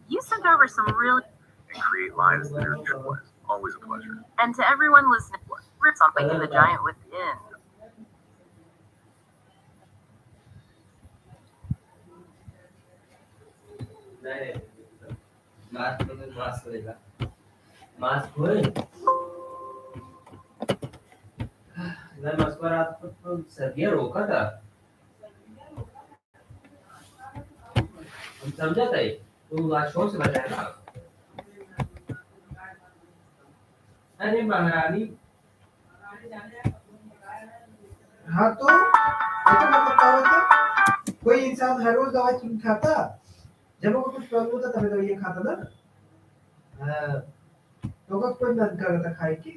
You sent over some really... And create lives that are joy. Always a pleasure. And to everyone listening, something in the giant within. हाँ तो मतलब क्या होता कोई इंसान हर रोज दवाई क्यों खाता जब वो कुछ प्रॉब्लम होता तभी तो ये खाता ना हाँ तो का कोई मन करता खाए की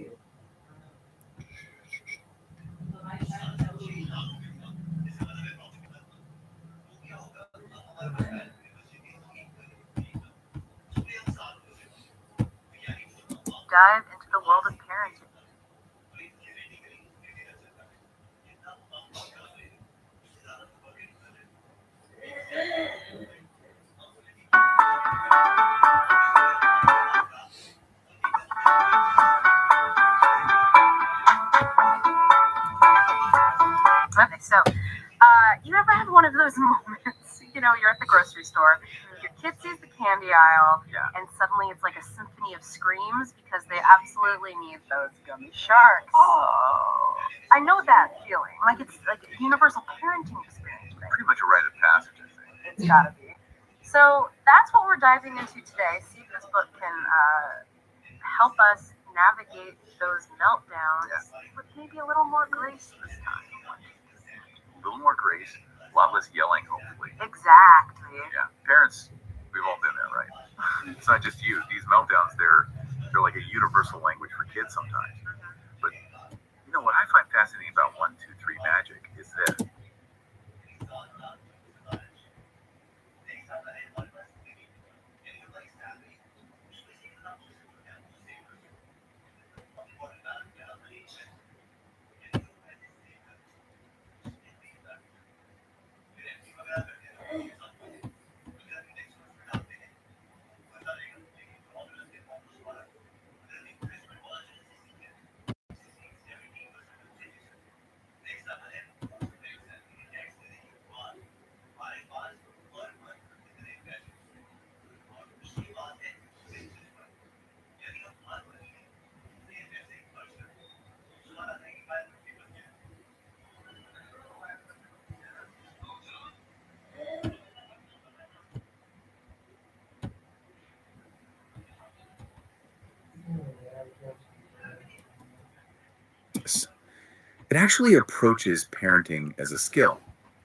Dive into the world of parenting. Okay, so you ever had one of those moments, you know, you're at the grocery store, your kid sees the candy aisle, and suddenly it's like a symphony of screams because they absolutely need those gummy sharks. Oh, I know that feeling. Like it's like a universal parenting experience, right? Pretty much a rite of passage, I think. It's gotta be. So that's what we're diving into today. See if this book can help us navigate those meltdowns with maybe a little more grace this time. A little more grace, a lot less yelling, hopefully. Exactly. Yeah, parents, we've all been there, right? It's not just you. These meltdowns, they're like a universal language for kids sometimes. But you know what I find fascinating about 1, 2, 3 magic is that it actually approaches parenting as a skill,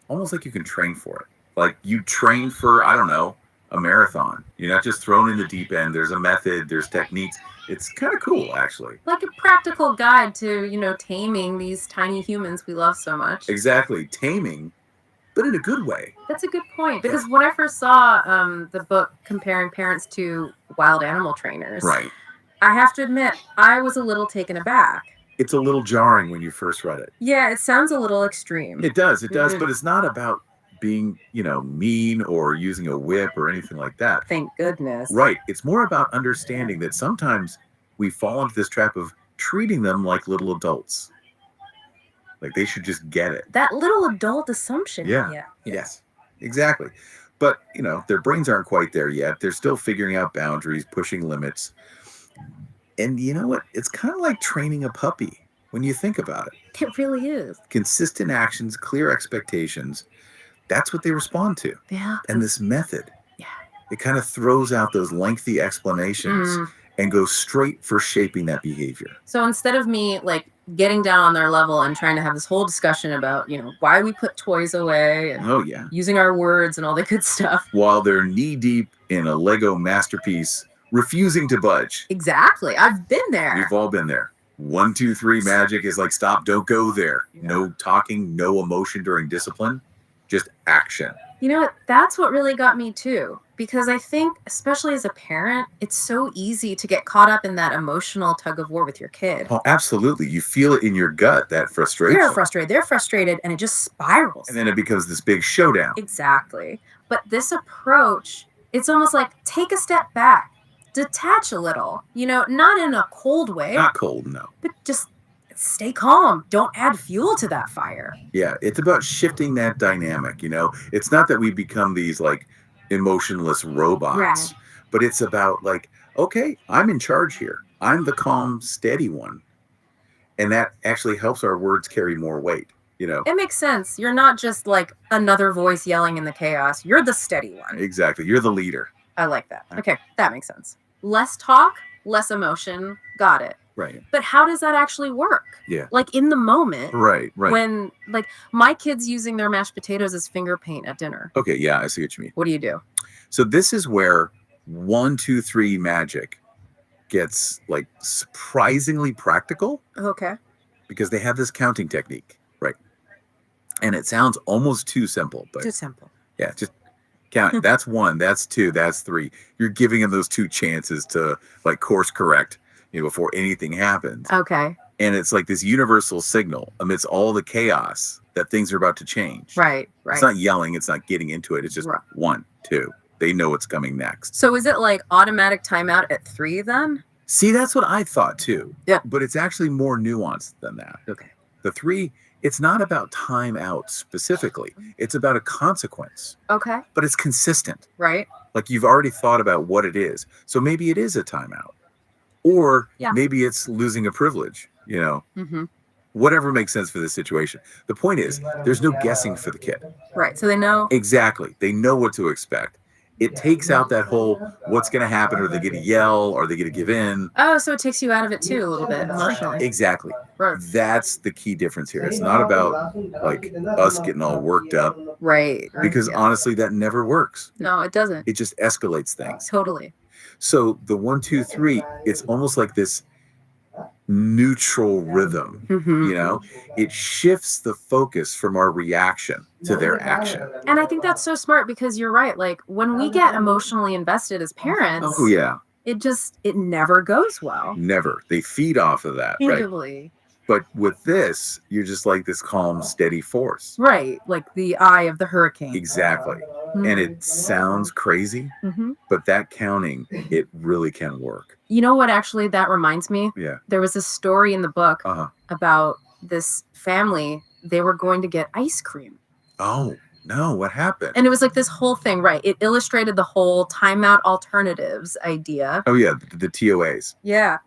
almost like you can train for it. Like you train for, I don't know, a marathon. You're not just thrown in the deep end. There's a method, there's techniques. It's kind of cool, actually. Like a practical guide to, you know, taming these tiny humans we love so much. Exactly. Taming, but in a good way. That's a good point. Because when I first saw the book comparing parents to wild animal trainers, right, I have to admit, I was a little taken aback. It's a little jarring when you first read it. Yeah, it sounds a little extreme. It does, but it's not about being, you know, mean or using a whip or anything like that. Thank goodness. Right. It's more about understanding that sometimes we fall into this trap of treating them like little adults. Like they should just get it. That little adult assumption. Yeah. Yes, exactly. But, you know, their brains aren't quite there yet. They're still figuring out boundaries, pushing limits. And you know what? It's kind of like training a puppy when you think about it. It really is. Consistent actions, clear expectations. That's what they respond to. Yeah. And this method, it kind of throws out those lengthy explanations and goes straight for shaping that behavior. So instead of me like getting down on their level and trying to have this whole discussion about, you know, why we put toys away and using our words and all the good stuff. While they're knee deep in a Lego masterpiece, refusing to budge. Exactly. I've been there. We've all been there. 1, 2, 3 magic is like, stop, don't go there. No talking, no emotion during discipline, just action. You know what? That's what really got me too. Because I think, especially as a parent, it's so easy to get caught up in that emotional tug of war with your kid. Oh, absolutely. You feel it in your gut, that frustration. You're frustrated, they're frustrated, and it just spirals. And then it becomes this big showdown. Exactly. But this approach, it's almost like take a step back, detach a little, not in a cold way, Not cold, no. but just stay calm. Don't add fuel to that fire. Yeah, it's about shifting that dynamic, It's not that we become these like emotionless robots, Right. but it's about like, okay, I'm in charge here. I'm the calm, steady one. And that actually helps our words carry more weight, It makes sense. You're not just like another voice yelling in the chaos. You're the steady one. Exactly. You're the leader. I like that. Okay, that makes sense. Less talk, less emotion. Got it. Right. But how does that actually work? Yeah. Like in the moment. Right. When like my kids using their mashed potatoes as finger paint at dinner. Okay, yeah, I see what you mean. What do you do? So this is where 1, 2, 3 magic gets like surprisingly practical Okay. because they have this counting technique, right? And it sounds almost too simple, but Too simple. yeah, just count. That's 1, that's 2, that's 3. You're giving them those 2 chances to like course correct, before anything happens. Okay. And it's like this universal signal amidst all the chaos that things are about to change. Right. It's not yelling, it's not getting into it. It's just Right. 1, 2. They know what's coming next. So is it like automatic timeout at 3 then? See, that's what I thought too. Yeah. But it's actually more nuanced than that. Okay. The 3, it's not about time out specifically. It's about a consequence, Okay. but it's consistent. Right. Like you've already thought about what it is. So maybe it is a timeout. Or Yeah. maybe it's losing a privilege, Mm-hmm. whatever makes sense for this situation. The point is, there's no guessing for the kid. Right. So they know. Exactly. They know what to expect. It takes out that whole what's going to happen. Are they going to yell? Are they going to give in? Oh, so it takes you out of it too a little bit emotionally. Exactly. Right. That's the key difference here. It's not about like us getting all worked up Right. because Yeah. honestly, that never works. No, it doesn't. It just escalates things. Totally. So the 1, 2, 3, it's almost like this neutral rhythm. Mm-hmm. It shifts the focus from our reaction to their action. And I think that's so smart because you're right. Like when we get emotionally invested as parents, Oh yeah, it never goes well. never. They feed off of that, right? Usually. But with this, you're just like this calm, steady force. Right. Like the eye of the hurricane. Exactly. And it sounds crazy, Mm-hmm. but that counting, it really can work. You know what actually that reminds me? Yeah. There was a story in the book Uh-huh. about this family. They were going to get ice cream. Oh, no, what happened? And it was like this whole thing, right? It illustrated the whole timeout alternatives idea. Oh, yeah, the TOAs. Yeah.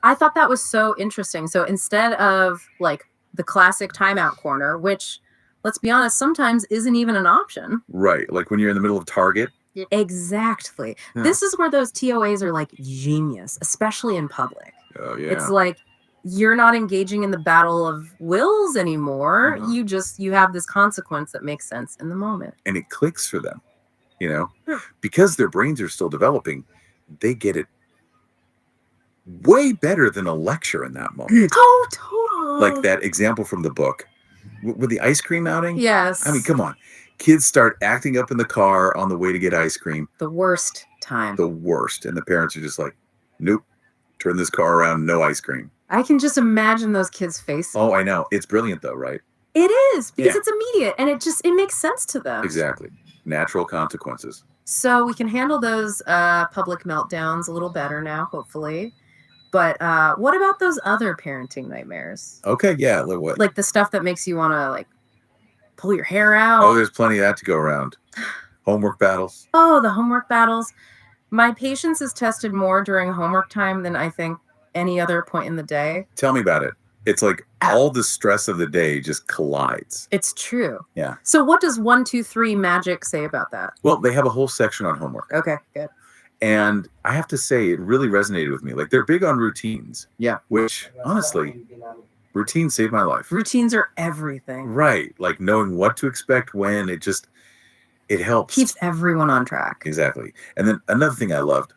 I thought that was so interesting. So instead of like the classic timeout corner, which let's be honest, sometimes isn't even an option. Right. Like when you're in the middle of Target. Exactly. Yeah. This is where those TOAs are like genius, especially in public. Oh, yeah. It's like you're not engaging in the battle of wills anymore. Mhm. You have this consequence that makes sense in the moment. And it clicks for them, Yeah. because their brains are still developing. They get it way better than a lecture in that moment. Oh, totally. Like that example from the book with the ice cream outing. Yes. I mean, come on. Kids start acting up in the car on the way to get ice cream. The worst time. The worst. And the parents are just like, nope, turn this car around, no ice cream. I can just imagine those kids' faces. Oh, I know. It's brilliant though, right? It is because Yeah. it's immediate and it makes sense to them. Exactly. Natural consequences. So we can handle those public meltdowns a little better now, hopefully. But what about those other parenting nightmares? Okay, yeah. What? Like the stuff that makes you want to like pull your hair out. Oh, there's plenty of that to go around. Homework battles. Oh, the homework battles. My patience is tested more during homework time than I think any other point in the day. Tell me about it. It's like all the stress of the day just collides. It's true. Yeah. So what does 1, 2, 3 magic say about that? Well, they have a whole section on homework. Okay, good. And I have to say, it really resonated with me. Like, they're big on routines. Yeah. Which, honestly, routines saved my life. Routines are everything. Right. Like, knowing what to expect when, it helps. Keeps everyone on track. Exactly. And then another thing I loved,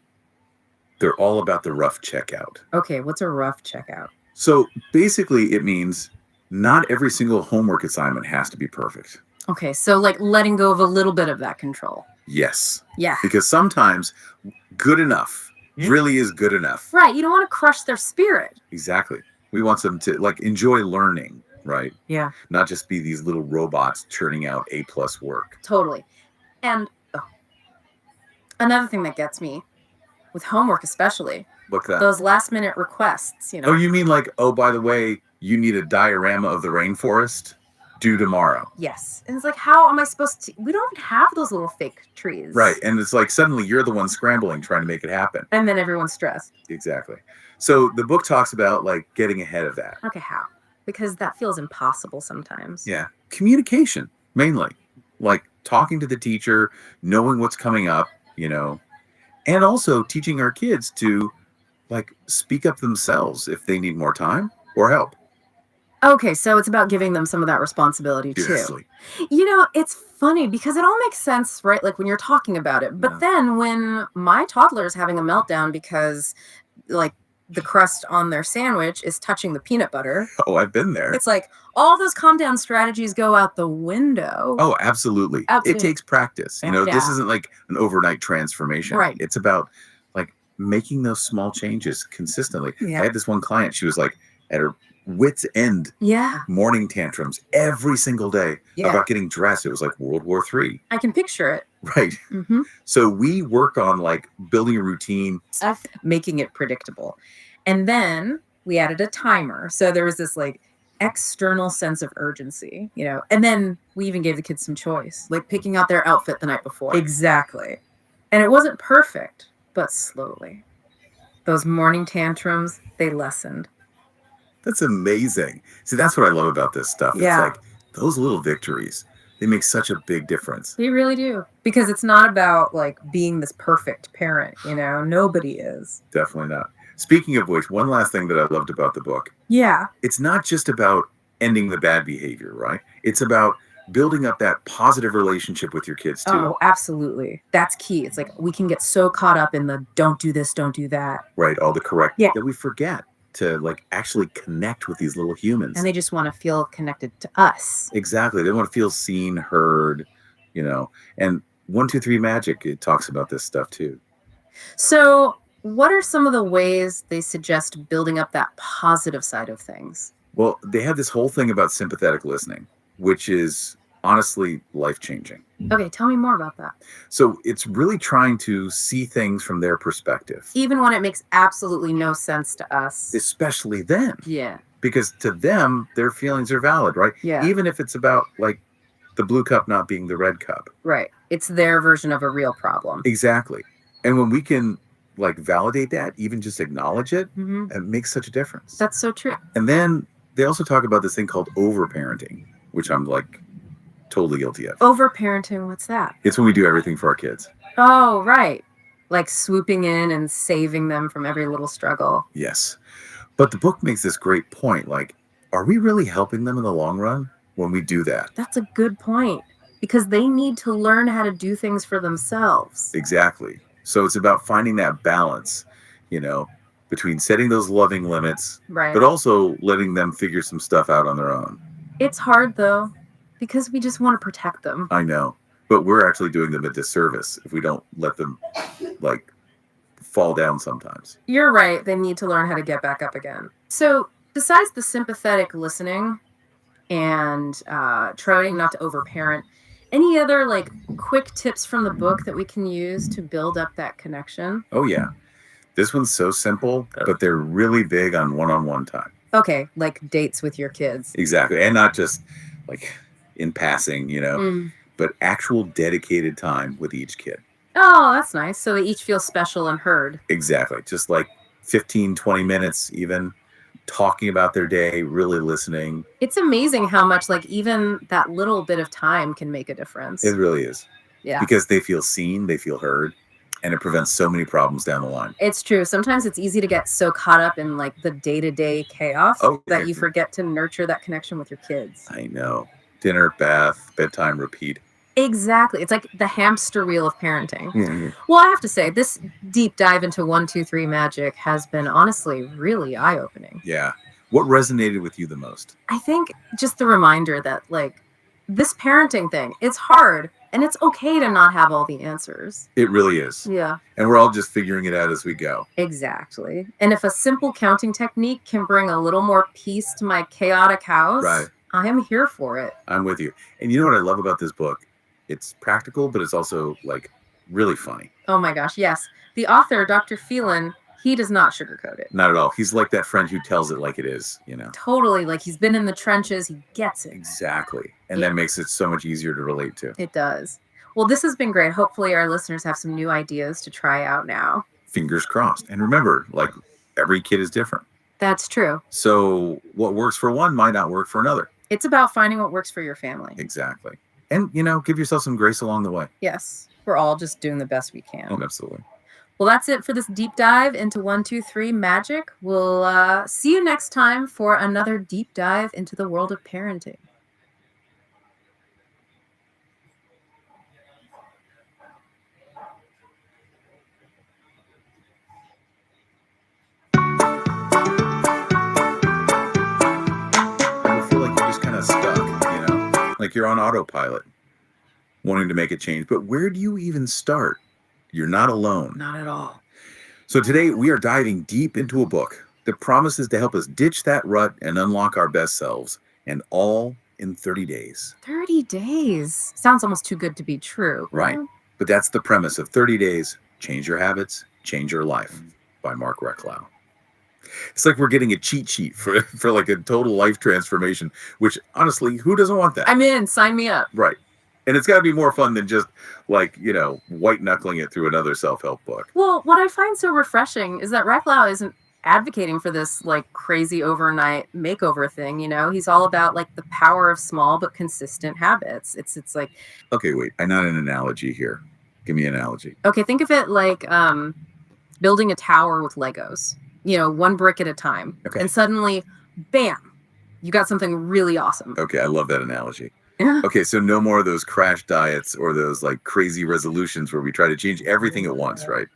they're all about the rough checkout. Okay, what's a rough checkout? So basically, it means not every single homework assignment has to be perfect. Okay, so like letting go of a little bit of that control. Yes. Yeah. Because sometimes good enough really is good enough. Right. You don't want to crush their spirit. Exactly. We want them to like enjoy learning, right? Yeah. Not just be these little robots churning out A+ work. Totally. And Another thing that gets me with homework, especially Look that. those last minute requests, Oh, you mean like, oh, by the way, you need a diorama of the rainforest due tomorrow. Yes. And it's like, how am I supposed to? We don't even have those little fake trees. Right. And it's like suddenly you're the one scrambling trying to make it happen. And then everyone's stressed. Exactly. So the book talks about like getting ahead of that. Okay, how? Because that feels impossible sometimes. Yeah. Communication, mainly. Like talking to the teacher, knowing what's coming up, and also teaching our kids to like speak up themselves if they need more time or help. Okay, so it's about giving them some of that responsibility too. Seriously. It's funny because it all makes sense, right? Like when you're talking about it. But Yeah. then when my toddler is having a meltdown because like the crust on their sandwich is touching the peanut butter, Oh, I've been there. it's like all those calm down strategies go out the window. Oh, absolutely. It Absolutely. takes practice. This Yeah. isn't like an overnight transformation. Right. It's about like making those small changes consistently. Yeah. I had this one client, she was like at her wit's end, Yeah, morning tantrums every single day Yeah. about getting dressed. It was like World War III. I can picture it. Right. Mm-hmm. So we work on like building a routine. Making it predictable. And then we added a timer. So there was this like external sense of urgency, and then we even gave the kids some choice, like picking out their outfit the night before. Exactly. And it wasn't perfect, but slowly. Those morning tantrums, they lessened. That's amazing. See, that's what I love about this stuff. Yeah. It's like those little victories, they make such a big difference. They really do. Because it's not about like being this perfect parent, nobody is. Definitely not. Speaking of which, one last thing that I loved about the book, Yeah. it's not just about ending the bad behavior, right? It's about building up that positive relationship with your kids too. Oh, absolutely. That's key. It's like we can get so caught up in the don't do this, don't do that. Right, all the correct Yeah. that we forget to like actually connect with these little humans. And they just want to feel connected to us. Exactly. They want to feel seen, heard, and 1, 2, 3 Magic, it talks about this stuff too. So, what are some of the ways they suggest building up that positive side of things? Well, they have this whole thing about sympathetic listening, which is honestly life-changing. Okay, tell me more about that. So it's really trying to see things from their perspective, Even when it makes absolutely no sense to us. especially them, Yeah. because to them, their feelings are valid, right? Yeah. Even if it's about like the blue cup not being the red cup. Right. It's their version of a real problem. Exactly. And when we can like validate that, even just acknowledge it, Hmm. it makes such a difference. That's so true. And then they also talk about this thing called overparenting, which I'm like totally guilty of. Overparenting, what's that? It's when we do everything for our kids. Oh, right. Like swooping in and saving them from every little struggle. Yes. But the book makes this great point. Like, are we really helping them in the long run when we do that? That's a good point. Because they need to learn how to do things for themselves. Exactly. So it's about finding that balance, between setting those loving limits, Right. but also letting them figure some stuff out on their own. It's hard though, because we just want to protect them. I know. But we're actually doing them a disservice if we don't let them like fall down sometimes. You're right. They need to learn how to get back up again. So, besides the sympathetic listening and trying not to overparent, any other like quick tips from the book that we can use to build up that connection? Oh yeah. This one's so simple, but they're really big on one-on-one time. Okay, like dates with your kids. Exactly. And not just like in passing, Mm. but actual dedicated time with each kid. Oh, that's nice. So they each feel special and heard. Exactly. Just like 15, 20 minutes, even talking about their day, really listening. It's amazing how much like even that little bit of time can make a difference. It really is. Yeah. Because they feel seen, they feel heard, and it prevents so many problems down the line. It's true. Sometimes it's easy to get so caught up in like the day-to-day chaos that you forget to nurture that connection with your kids. I know. Dinner, bath, bedtime, repeat. Exactly. It's like the hamster wheel of parenting. Mm-hmm. Well, I have to say, this deep dive into 1, 2, 3 Magic has been honestly really eye-opening. Yeah. What resonated with you the most? I think just the reminder that like this parenting thing, it's hard and it's okay to not have all the answers. It really is. Yeah. And we're all just figuring it out as we go. Exactly. And if a simple counting technique can bring a little more peace to my chaotic house, Right. I am here for it. I'm with you. And you know what I love about this book? It's practical, but it's also like really funny. Oh my gosh, yes. The author, Dr. Phelan, he does not sugarcoat it. Not at all. He's like that friend who tells it like it is, you know. Totally, like he's been in the trenches, he gets it. Exactly. And Yeah. that makes it so much easier to relate to. It does. Well, this has been great. Hopefully our listeners have some new ideas to try out now. Fingers crossed. And remember, like every kid is different. That's true. So what works for one might not work for another. It's about finding what works for your family. Exactly. And, you know, give yourself some grace along the way. Yes, we're all just doing the best we can. Oh, absolutely. Well, that's it for this deep dive into 1, 2, 3 magic. We'll see you next time for another deep dive into the world of parenting. You feel like you're just kind of stuck, you know, like you're on autopilot, wanting to make a change. But where do you even start? You're not alone. Not at all. So today we are diving deep into a book that promises to help us ditch that rut and unlock our best selves, and all in 30 days. 30 days. Sounds almost too good to be true. Right. But that's the premise of 30 Days, Change Your Habits, Change Your Life by Mark Recklow. It's like we're getting a cheat sheet for like a total life transformation, which honestly, who doesn't want that? I'm in. Sign me up. Right. And it's got to be more fun than just like, you know, white knuckling it through another self-help book. Well, what I find so refreshing is that Recklow isn't advocating for this like crazy overnight makeover thing. You know, he's all about like the power of small but consistent habits. It's like, Okay, wait. I not an analogy here. Give me an analogy. okay, think of it like building a tower with Legos, you know, one brick at a time. Okay. And suddenly, bam, you got something really awesome. Okay, I love that analogy. Okay, so no more of those crash diets or those like crazy resolutions where we try to change everything at once, right?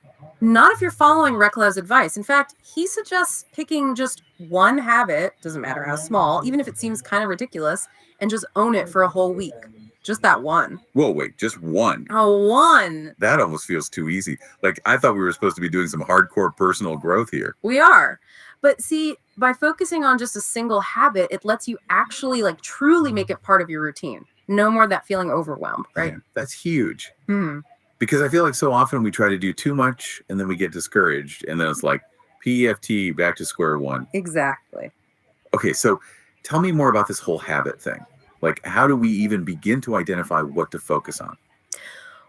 Not if you're following Recklow's advice. In fact, he suggests picking just one habit, doesn't matter how small, even if it seems kind of ridiculous, and just own it for a whole week. Just that one. Whoa, wait, just one. Oh, one. That almost feels too easy. Like I thought we were supposed to be doing some hardcore personal growth here. We are. But see, by focusing on just a single habit, it lets you actually like truly make it part of your routine. No more that feeling overwhelmed, right? Yeah, that's huge. Hmm. Because I feel like so often we try to do too much and then we get discouraged and then it's like PEFT back to square one. Exactly. Okay, so tell me more about this whole habit thing. Like how do we even begin to identify what to focus on?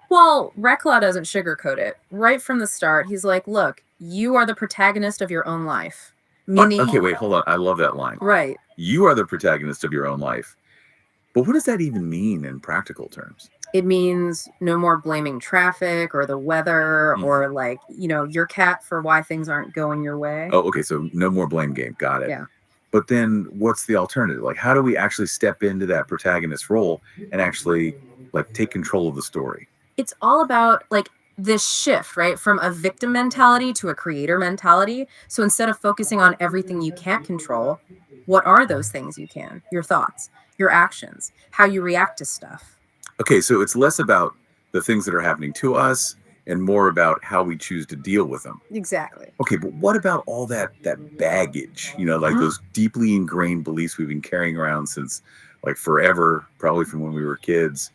Well, Recklow doesn't sugarcoat it. Right from the start, he's like, look, you are the protagonist of your own life. Meaning, Okay, wait, hold on. I love that line. right. You are the protagonist of your own life. But what does that even mean in practical terms? It means no more blaming traffic or the weather or like, you know, your cat for why things aren't going your way. Oh, okay, so no more blame game. Got it. Yeah. But then what's the alternative? Like how do we actually step into that protagonist role and actually like take control of the story? It's all about like this shift, right? From a victim mentality to a creator mentality. So instead of focusing on everything you can't control, what are those things you can? Your thoughts, your actions, how you react to stuff. Okay, so it's less about the things that are happening to us and more about how we choose to deal with them. Exactly. Okay, but what about all that baggage, you know, like those deeply ingrained beliefs we've been carrying around since like forever, probably from when we were kids,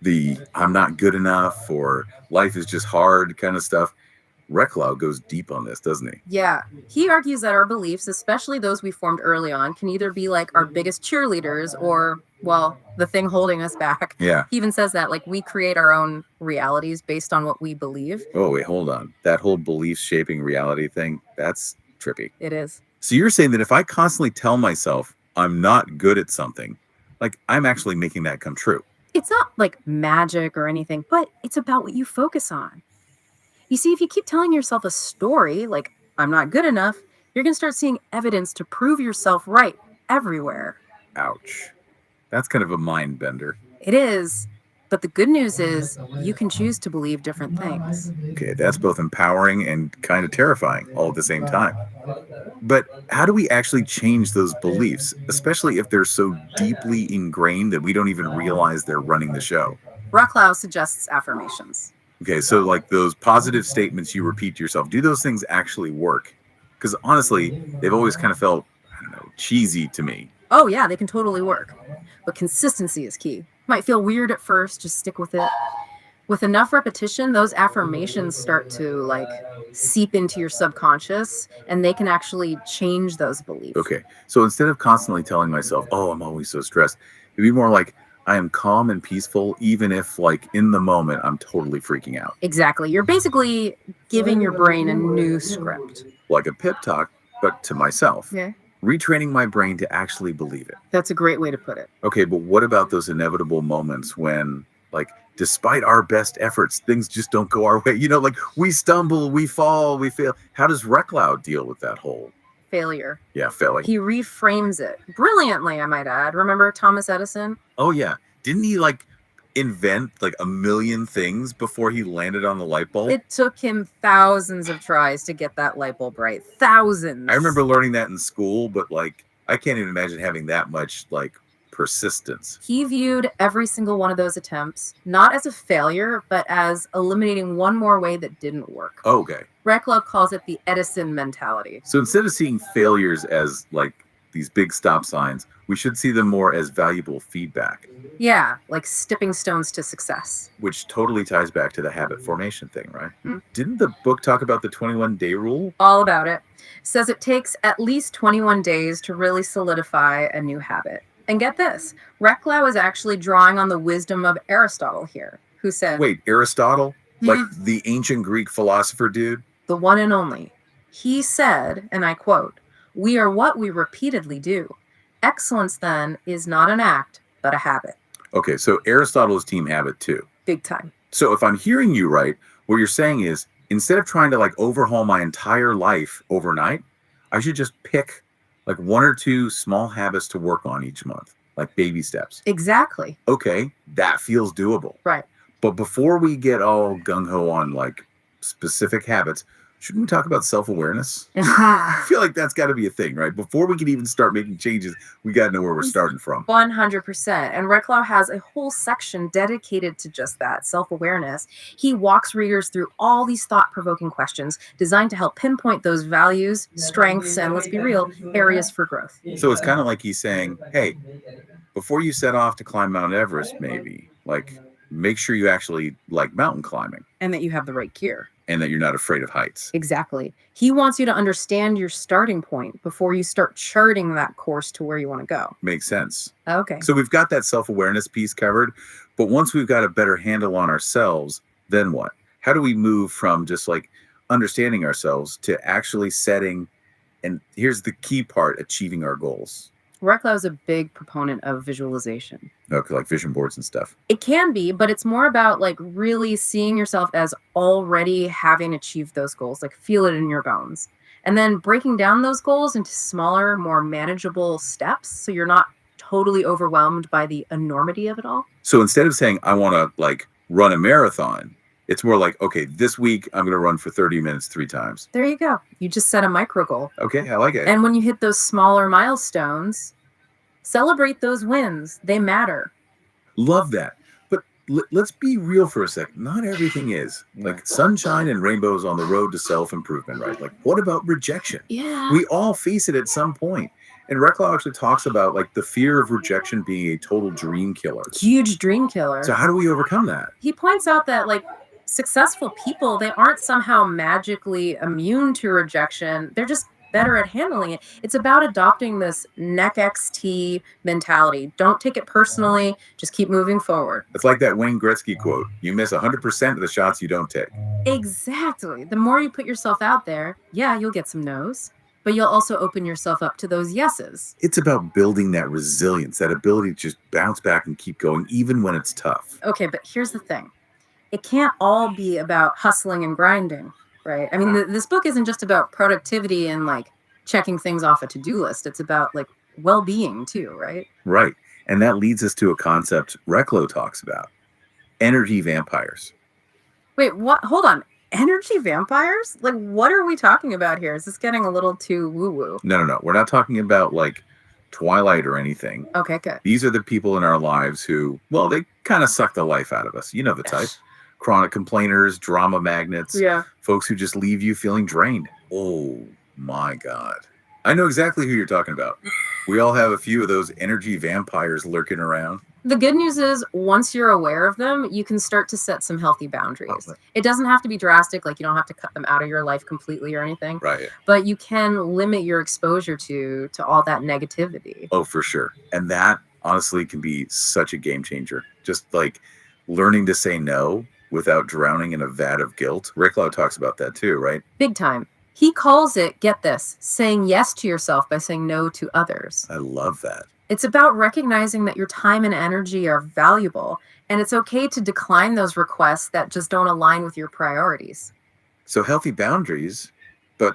the I'm not good enough or life is just hard kind of stuff. Recklow goes deep on this, doesn't he? Yeah. He argues that our beliefs, especially those we formed early on, can either be like our biggest cheerleaders or, well, the thing holding us back. Yeah. He even says that like we create our own realities based on what we believe. Oh, wait, hold on. That whole belief shaping reality thing, that's trippy. It is. So you're saying that if I constantly tell myself I'm not good at something, like I'm actually making that come true. It's not like magic or anything, but it's about what you focus on. You see, if you keep telling yourself a story like, I'm not good enough, you're going to start seeing evidence to prove yourself right everywhere. Ouch. That's kind of a mind bender. It is. But the good news is you can choose to believe different things. Okay, that's both empowering and kind of terrifying all at the same time. But how do we actually change those beliefs, especially if they're so deeply ingrained that we don't even realize they're running the show? Recklow suggests affirmations. Okay, so like those positive statements you repeat to yourself, do those things actually work? Because honestly, they've always kind of felt, I don't know, cheesy to me. Oh, yeah, they can totally work. But consistency is key. Might feel weird at first, just stick with it. With enough repetition, those affirmations start to like seep into your subconscious and they can actually change those beliefs. Okay. So instead of constantly telling myself, oh, I'm always so stressed, it'd be more like, I am calm and peaceful, even if, like, in the moment, I'm totally freaking out. Exactly. You're basically giving your brain a new script. Like a pep talk, but to myself. Yeah. Retraining my brain to actually believe it. That's a great way to put it. Okay, but what about those inevitable moments when, like, despite our best efforts, things just don't go our way? You know, like, we stumble, we fall, we fail. How does Reclau deal with that whole, Failure. failing? He reframes it brilliantly, I might add. Remember Thomas Edison? Oh, yeah. Didn't he, like, invent, like, a million things before he landed on the light bulb? It took him thousands of tries to get that light bulb right. Thousands. I remember learning that in school, but, like, I can't even imagine having that much, like, persistence. He viewed every single one of those attempts not as a failure, but as eliminating one more way that didn't work. Okay. Reclau calls it the Edison mentality. So instead of seeing failures as, like, these big stop signs, we should see them more as valuable feedback, Yeah, like stepping stones to success. which totally ties back to the habit formation thing, right? Mhm. Didn't the book talk about the 21-day rule? All about it. Says it takes at least 21 days to really solidify a new habit. And get this, Reclau is actually drawing on the wisdom of Aristotle here, who said, Wait, Aristotle? Like Mhm. the ancient Greek philosopher dude? the one and only. He said, and I quote, "We are what we repeatedly do. Excellence, then, is not an act, but a habit." Okay, so Aristotle is team habit too. Big time. So if I'm hearing you right, what you're saying is instead of trying to, like, overhaul my entire life overnight, I should just pick like one or two small habits to work on each month, like baby steps. Exactly. Okay, that feels doable. Right. But before we get all gung-ho on, like, specific habits, shouldn't we talk about self-awareness? I feel like that's got to be a thing, right? Before we can even start making changes, we got to know where we're starting from. 100%. And Reclau has a whole section dedicated to just that, self-awareness. He walks readers through all these thought-provoking questions designed to help pinpoint those values, strengths, and let's be real, areas for growth. So it's kind of like he's saying, hey, before you set off to climb Mount Everest, maybe, like, make sure you actually like mountain climbing And that you have the right gear. and that you're not afraid of heights. Exactly. He wants you to understand your starting point before you start charting that course to where you want to go. Makes sense. Okay. So we've got that self-awareness piece covered, but once we've got a better handle on ourselves, then what? How do we move from just, like, understanding ourselves to actually setting, and here's the key part, achieving our goals? Reclau is a big proponent of visualization. Okay, like vision boards and stuff. It can be, but it's more about like really seeing yourself as already having achieved those goals, like feel it in your bones. And then breaking down those goals into smaller, more manageable steps so you're not totally overwhelmed by the enormity of it all. So instead of saying, I want to, like, run a marathon, it's more like, okay, this week I'm going to run for 30 minutes 3 times. There you go. You just set a micro goal. Okay, I like it. And when you hit those smaller milestones, celebrate those wins. They matter. Love that. But let's be real for a second. Not everything is. Like, sunshine and rainbows on the road to self-improvement, right? Like, what about rejection? Yeah. We all face it at some point. And Reclau actually talks about, like, the fear of rejection being a total dream killer. Huge dream killer. So how do we overcome that? He points out that like successful people, they aren't somehow magically immune to rejection. They're just better at handling it. It's about adopting this neck XT mentality. Don't take it personally. Just keep moving forward. It's like that Wayne Gretzky quote. You miss 100% of the shots you don't take. Exactly. The more you put yourself out there, yeah, you'll get some no's, but you'll also open yourself up to those yeses. It's about building that resilience, that ability to just bounce back and keep going, even when it's tough. Okay, but here's the thing. It can't all be about hustling and grinding, right? I mean, this book isn't just about productivity and like checking things off a to-do list. It's about like well-being too, right? Right. And that leads us to a concept Reclau talks about. Energy vampires. Wait, what? Hold on. Energy vampires? Like, what are we talking about here? Is this getting a little too woo-woo? No. We're not talking about, like, Twilight or anything. Okay, good. These are the people in our lives who, well, they kind of suck the life out of us. You know the type. Chronic complainers, drama magnets, Yeah. folks who just leave you feeling drained. Oh, my God. I know exactly who you're talking about. We all have a few of those energy vampires lurking around. The good news is once you're aware of them, you can start to set some healthy boundaries. It doesn't have to be drastic, like you don't have to cut them out of your life completely or anything, Right. but you can limit your exposure to all that negativity. Oh, for sure. And that honestly can be such a game changer. Just like learning to say no without drowning in a vat of guilt. Rick Lau talks about that too, right? Big time. He calls it, get this, saying yes to yourself by saying no to others. I love that. It's about recognizing that your time and energy are valuable, and it's okay to decline those requests that just don't align with your priorities. So healthy boundaries, but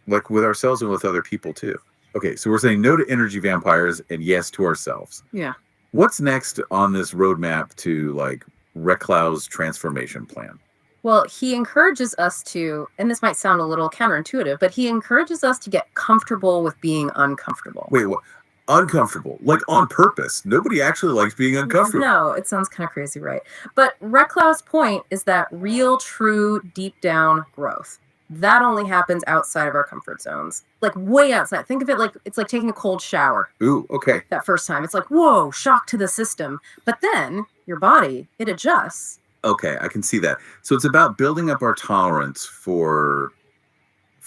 like with ourselves and with other people too. Okay, so we're saying no to energy vampires and yes to ourselves. Yeah. What's next on this roadmap to like Rick Lau's transformation plan? Well, he encourages us to, and this might sound a little counterintuitive, but he encourages us to get comfortable with being uncomfortable. Wait, what? Uncomfortable? Like on purpose? Nobody actually likes being uncomfortable. No, it sounds kind of crazy, right? But Rick Lau's point is that real, true, deep down growth, that only happens outside of our comfort zones. Like way outside. Think of it like it's like taking a cold shower. Ooh, okay. That first time. It's like, whoa, shock to the system. But then your body, it adjusts. Okay, I can see that. So it's about building up our tolerance for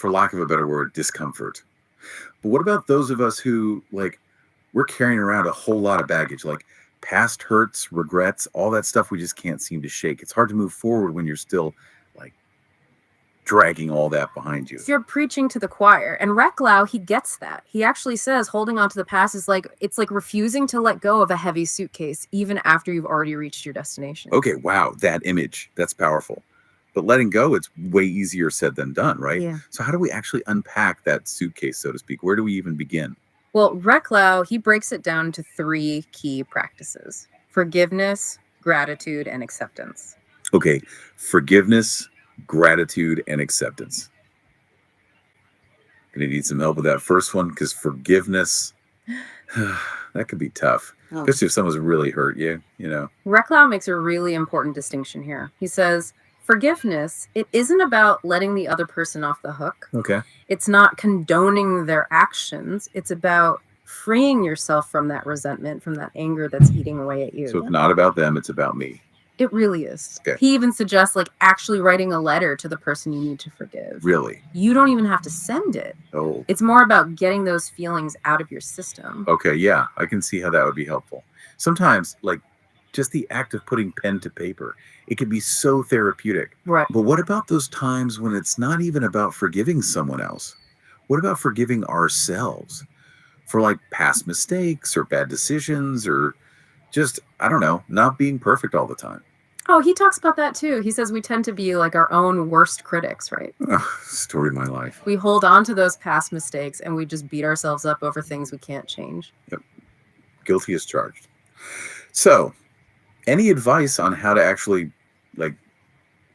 lack of a better word, discomfort. But what about those of us who, like, we're carrying around a whole lot of baggage, like past hurts, regrets, all that stuff we just can't seem to shake. It's hard to move forward when you're still, like, dragging all that behind you. So you're preaching to the choir. And Rick Lau, he gets that. He actually says holding on to the past is like, it's like refusing to let go of a heavy suitcase even after you've already reached your destination. Okay, wow, that image, that's powerful. But letting go, it's way easier said than done, right? Yeah. So how do we actually unpack that suitcase, so to speak? Where do we even begin? Well, Rick Lau, he breaks it down into 3 key practices: forgiveness, gratitude, and acceptance. Okay, forgiveness, gratitude, and acceptance. Gonna need some help with that first one, because forgiveness, that could be tough. Oh. Especially if someone's really hurt you, you know. Rick Lau makes a really important distinction here. He says, forgiveness, it isn't about letting the other person off the hook. Okay. It's not condoning their actions. It's about freeing yourself from that resentment, from that anger that's eating away at you. So it's not about them, it's about me. It really is. Okay. He even suggests like actually writing a letter to the person you need to forgive. Really? You don't even have to send it. Oh. It's more about getting those feelings out of your system. Okay, yeah, I can see how that would be helpful. Sometimes, like, just the act of putting pen to paper, it can be so therapeutic. Right. But what about those times when it's not even about forgiving someone else? What about forgiving ourselves for like past mistakes or bad decisions or just, I don't know, not being perfect all the time? Oh, he talks about that too. He says we tend to be like our own worst critics, right? Ugh, story of my life. We hold on to those past mistakes and we just beat ourselves up over things we can't change. Guilty as charged. So, any advice on how to actually like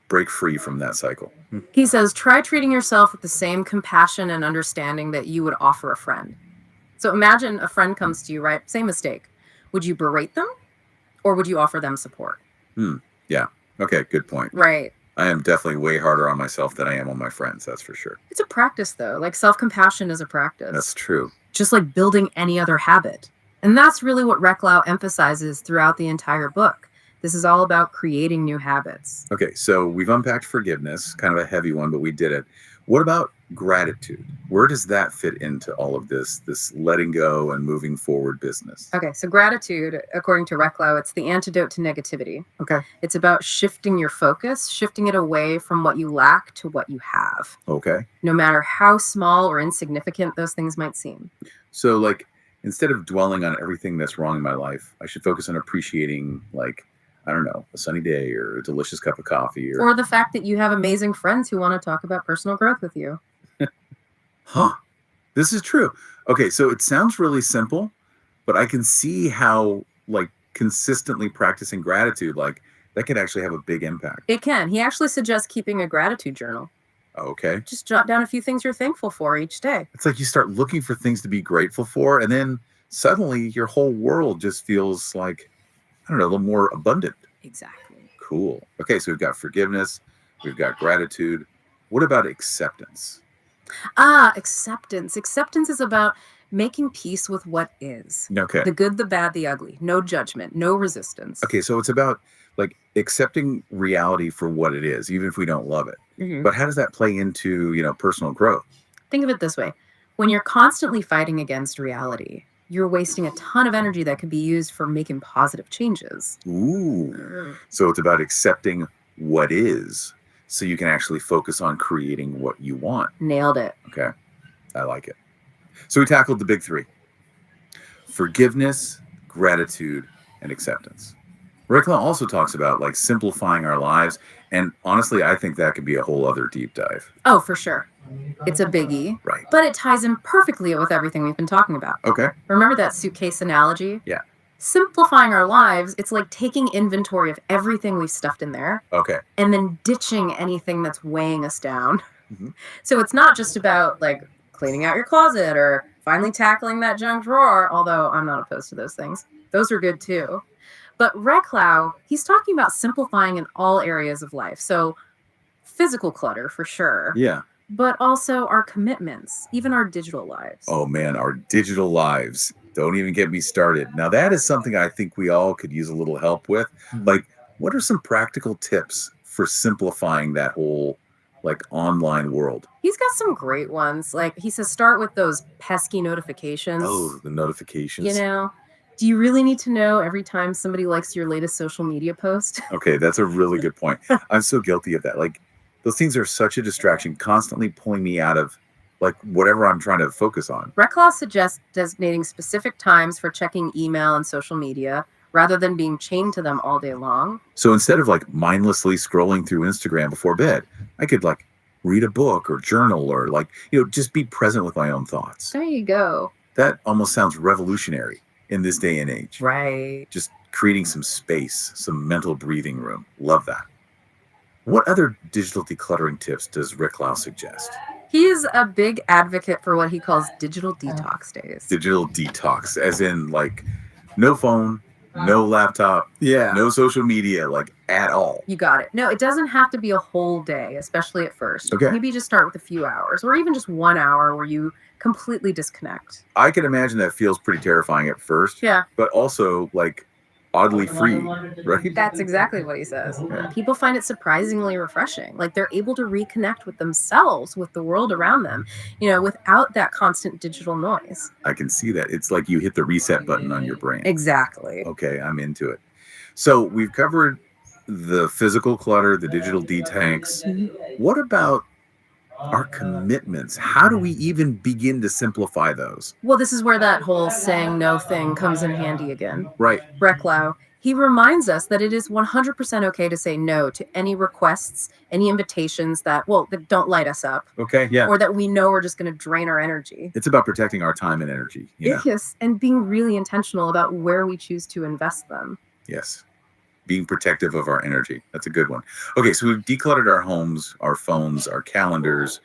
break free from that cycle? He says, try treating yourself with the same compassion and understanding that you would offer a friend. So imagine a friend comes to you, right? Same mistake. Would you berate them or would you offer them support? Yeah. Okay, good point. Right. I am definitely way harder on myself than I am on my friends, that's for sure. It's a practice though. Like self-compassion is a practice. That's true. Just like building any other habit. And that's really what Rick Lau emphasizes throughout the entire book. This is all about creating new habits. Okay, so we've unpacked forgiveness, kind of a heavy one, but we did it. What about gratitude? Where does that fit into all of this letting go and moving forward business? Okay, so gratitude, according to Rick Lau, it's the antidote to negativity. Okay. It's about shifting your focus, shifting it away from what you lack to what you have, Okay. no matter how small or insignificant those things might seem. So like instead of dwelling on everything that's wrong in my life, I should focus on appreciating, like, I don't know, a sunny day or a delicious cup of coffee Or the fact that you have amazing friends who want to talk about personal growth with you. Huh. This is true. Okay, so it sounds really simple, but I can see how like consistently practicing gratitude, like that could actually have a big impact. It can. He actually suggests keeping a gratitude journal. Okay. Just jot down a few things you're thankful for each day. It's like you start looking for things to be grateful for, and then suddenly your whole world just feels like, I don't know, a little more abundant. Exactly. Cool. Okay, so we've got forgiveness, we've got gratitude. What about acceptance? Acceptance. Acceptance is about making peace with what is. Okay. The good, the bad, the ugly. No judgment, no resistance. Okay, so it's about like accepting reality for what it is, even if we don't love it. Mhm. But how does that play into, personal growth? Think of it this way. When you're constantly fighting against reality, you're wasting a ton of energy that could be used for making positive changes. Ooh. So it's about accepting what is so you can actually focus on creating what you want. Nailed it. Okay. I like it. So we tackled the big three: forgiveness, gratitude, and acceptance. Rick Lau also talks about like simplifying our lives. And honestly, I think that could be a whole other deep dive. Oh, for sure. It's a biggie, Right. but it ties in perfectly with everything we've been talking about. Okay. Remember that suitcase analogy? Yeah. Simplifying our lives, it's like taking inventory of everything we've stuffed in there Okay. and then ditching anything that's weighing us down. Mhm. So it's not just about like cleaning out your closet or finally tackling that junk drawer, although I'm not opposed to those things. Those are good too. But Reclau, he's talking about simplifying in all areas of life. So physical clutter for sure, Yeah. but also our commitments, even our digital lives. Oh man, our digital lives. Don't even get me started. Now that is something I think we all could use a little help with. Like, what are some practical tips for simplifying that whole like online world? He's got some great ones. Like he says, start with those pesky notifications. Oh, the notifications. You know, do you really need to know every time somebody likes your latest social media post? Okay, that's a really good point. I'm so guilty of that. Like, those things are such a distraction, constantly pulling me out of like whatever I'm trying to focus on. Reclaw suggests designating specific times for checking email and social media rather than being chained to them all day long. So instead of like mindlessly scrolling through Instagram before bed, I could like read a book or journal or like, just be present with my own thoughts. There you go. That almost sounds revolutionary in this day and age. Right. Just creating some space, some mental breathing room. Love that. What other digital decluttering tips does Rick Lau suggest? He is a big advocate for what he calls digital detox days. Digital detox, as in like no phone, no laptop, Yeah. no social media, like at all. You got it. No, it doesn't have to be a whole day, especially at first. Okay. Maybe just start with a few hours or even just 1 hour where you completely disconnect. I can imagine that feels pretty terrifying at first, Yeah, but also like oddly free, right? that's exactly what he says. Yeah. People find it surprisingly refreshing. Like they're able to reconnect with themselves, with the world around them, without that constant digital noise. I can see that. It's like you hit the reset button on your brain. Exactly. Okay, I'm into it. So we've covered the physical clutter, the digital detox. What about our commitments? How do we even begin to simplify those? Well, this is where that whole saying no thing comes in handy again. Right. Reclau, he reminds us that it is 100% okay to say no to any requests, any invitations that don't light us up, Okay. Yeah. or that we know are just going to drain our energy. It's about protecting our time and energy. Yes, and being really intentional about where we choose to invest them. Yes. Being protective of our energy. That's a good one. Okay, so we've decluttered our homes, our phones, our calendars.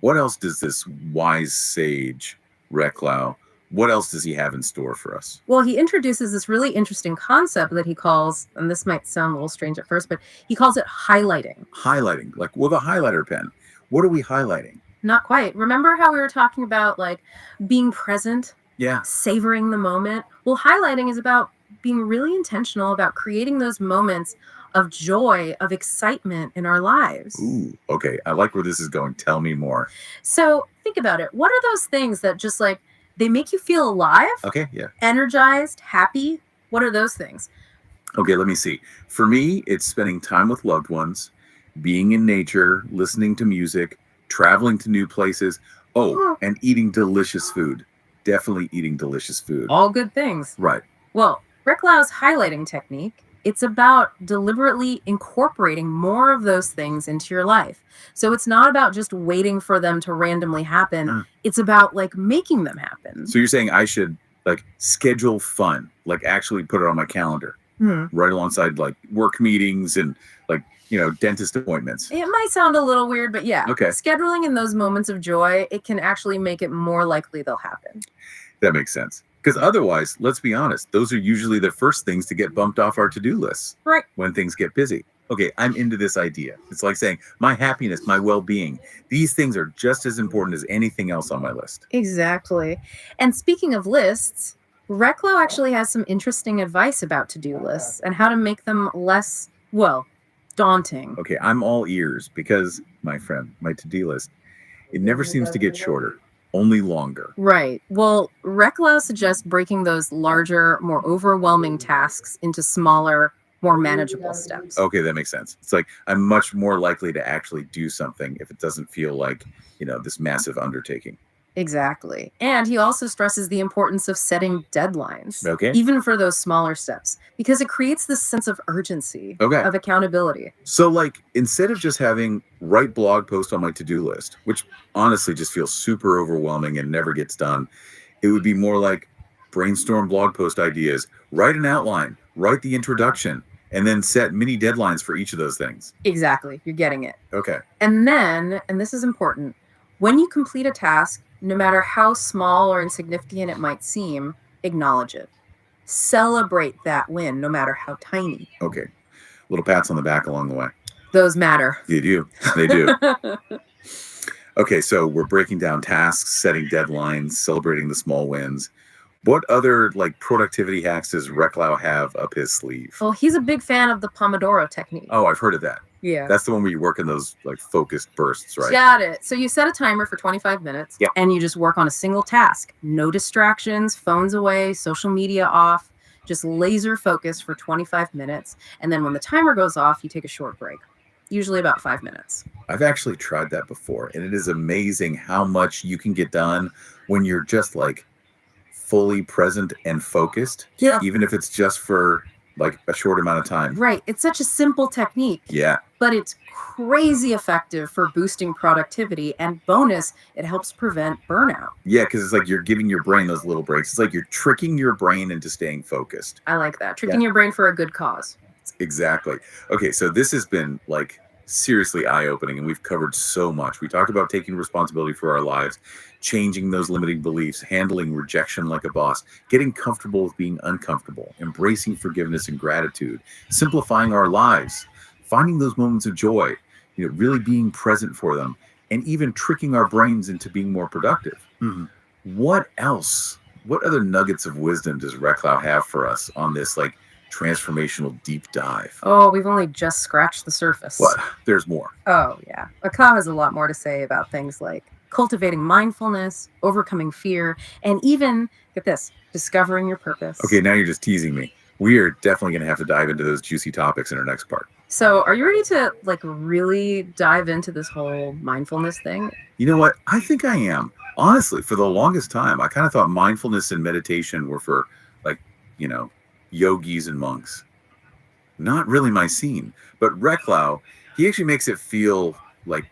What else does this wise sage, Rick Lau, what else does he have in store for us? Well, he introduces this really interesting concept that he calls, and this might sound a little strange at first, but he calls it highlighting. Highlighting, like with a highlighter pen. What are we highlighting? Not quite. Remember how we were talking about like being present, Yeah. savoring the moment? Well, highlighting is about being really intentional about creating those moments of joy, of excitement in our lives. Ooh, okay. I like where this is going. Tell me more. So think about it. What are those things that just like they make you feel alive, Okay, yeah. energized, happy? What are those things? Okay, let me see. For me, it's spending time with loved ones, being in nature, listening to music, traveling to new places. Oh, and eating delicious food. Definitely eating delicious food. All good things. Right. Well, Rick Lau's highlighting technique, it's about deliberately incorporating more of those things into your life. So it's not about just waiting for them to randomly happen. Mm. It's about like making them happen. So you're saying I should like schedule fun, like actually put it on my calendar, right alongside like work meetings and like, dentist appointments. It might sound a little weird, but yeah. Okay. Scheduling in those moments of joy, it can actually make it more likely they'll happen. That makes sense. Because otherwise, let's be honest, those are usually the first things to get bumped off our to-do lists Right. when things get busy. okay, I'm into this idea. It's like saying my happiness, my well-being, these things are just as important as anything else on my list. Exactly. And speaking of lists, Reclo actually has some interesting advice about to-do lists and how to make them less, well, daunting. Okay, I'm all ears because, my friend, my to-do list, it never seems to get shorter, only longer. Right. Well, Reclo suggests breaking those larger, more overwhelming tasks into smaller, more manageable steps. Okay, that makes sense. It's like I'm much more likely to actually do something if it doesn't feel like, this massive undertaking. Exactly. And he also stresses the importance of setting deadlines, Okay. even for those smaller steps, because it creates this sense of urgency, Okay. of accountability. So, like, instead of just having write blog post on my to-do list, which honestly just feels super overwhelming and never gets done, it would be more like brainstorm blog post ideas, write an outline, write the introduction, and then set mini deadlines for each of those things. Exactly. You're getting it. Okay. And then, and this is important, when you complete a task, no matter how small or insignificant it might seem, acknowledge it. Celebrate that win, no matter how tiny. Okay. Little pats on the back along the way. Those matter. They do. They do. Okay, so we're breaking down tasks, setting deadlines, celebrating the small wins. What other like productivity hacks does Reclau have up his sleeve? Well, he's a big fan of the Pomodoro technique. Oh, I've heard of that. Yeah. That's the one where you work in those like focused bursts, right? Got it. So you set a timer for 25 minutes Yeah. and you just work on a single task. No distractions, phones away, social media off, just laser focus for 25 minutes. And then when the timer goes off, you take a short break, usually about 5 minutes. I've actually tried that before, and it is amazing how much you can get done when you're just like fully present and focused, Yeah. even if it's just for like a short amount of time. Right. It's such a simple technique, Yeah. but it's crazy effective for boosting productivity. And bonus, it helps prevent burnout. Yeah, because it's like you're giving your brain those little breaks. It's like you're tricking your brain into staying focused. I like that. Tricking your brain for a good cause. Exactly. Okay, so this has been like seriously eye-opening, and we've covered so much. We talked about taking responsibility for our lives, changing those limiting beliefs, handling rejection like a boss, getting comfortable with being uncomfortable, embracing forgiveness and gratitude, simplifying our lives, finding those moments of joy, really being present for them, and even tricking our brains into being more productive. What else? What other nuggets of wisdom does Reclau have for us on this like transformational deep dive? Oh, we've only just scratched the surface. What? There's more. Oh, yeah. Akam has a lot more to say about things like cultivating mindfulness, overcoming fear, and even, get this, discovering your purpose. Okay, now you're just teasing me. We are definitely going to have to dive into those juicy topics in our next part. So, are you ready to like really dive into this whole mindfulness thing? You know what? I think I am. Honestly, for the longest time, I kind of thought mindfulness and meditation were for like, yogis and monks. Not really my scene. But Reclau, he actually makes it feel like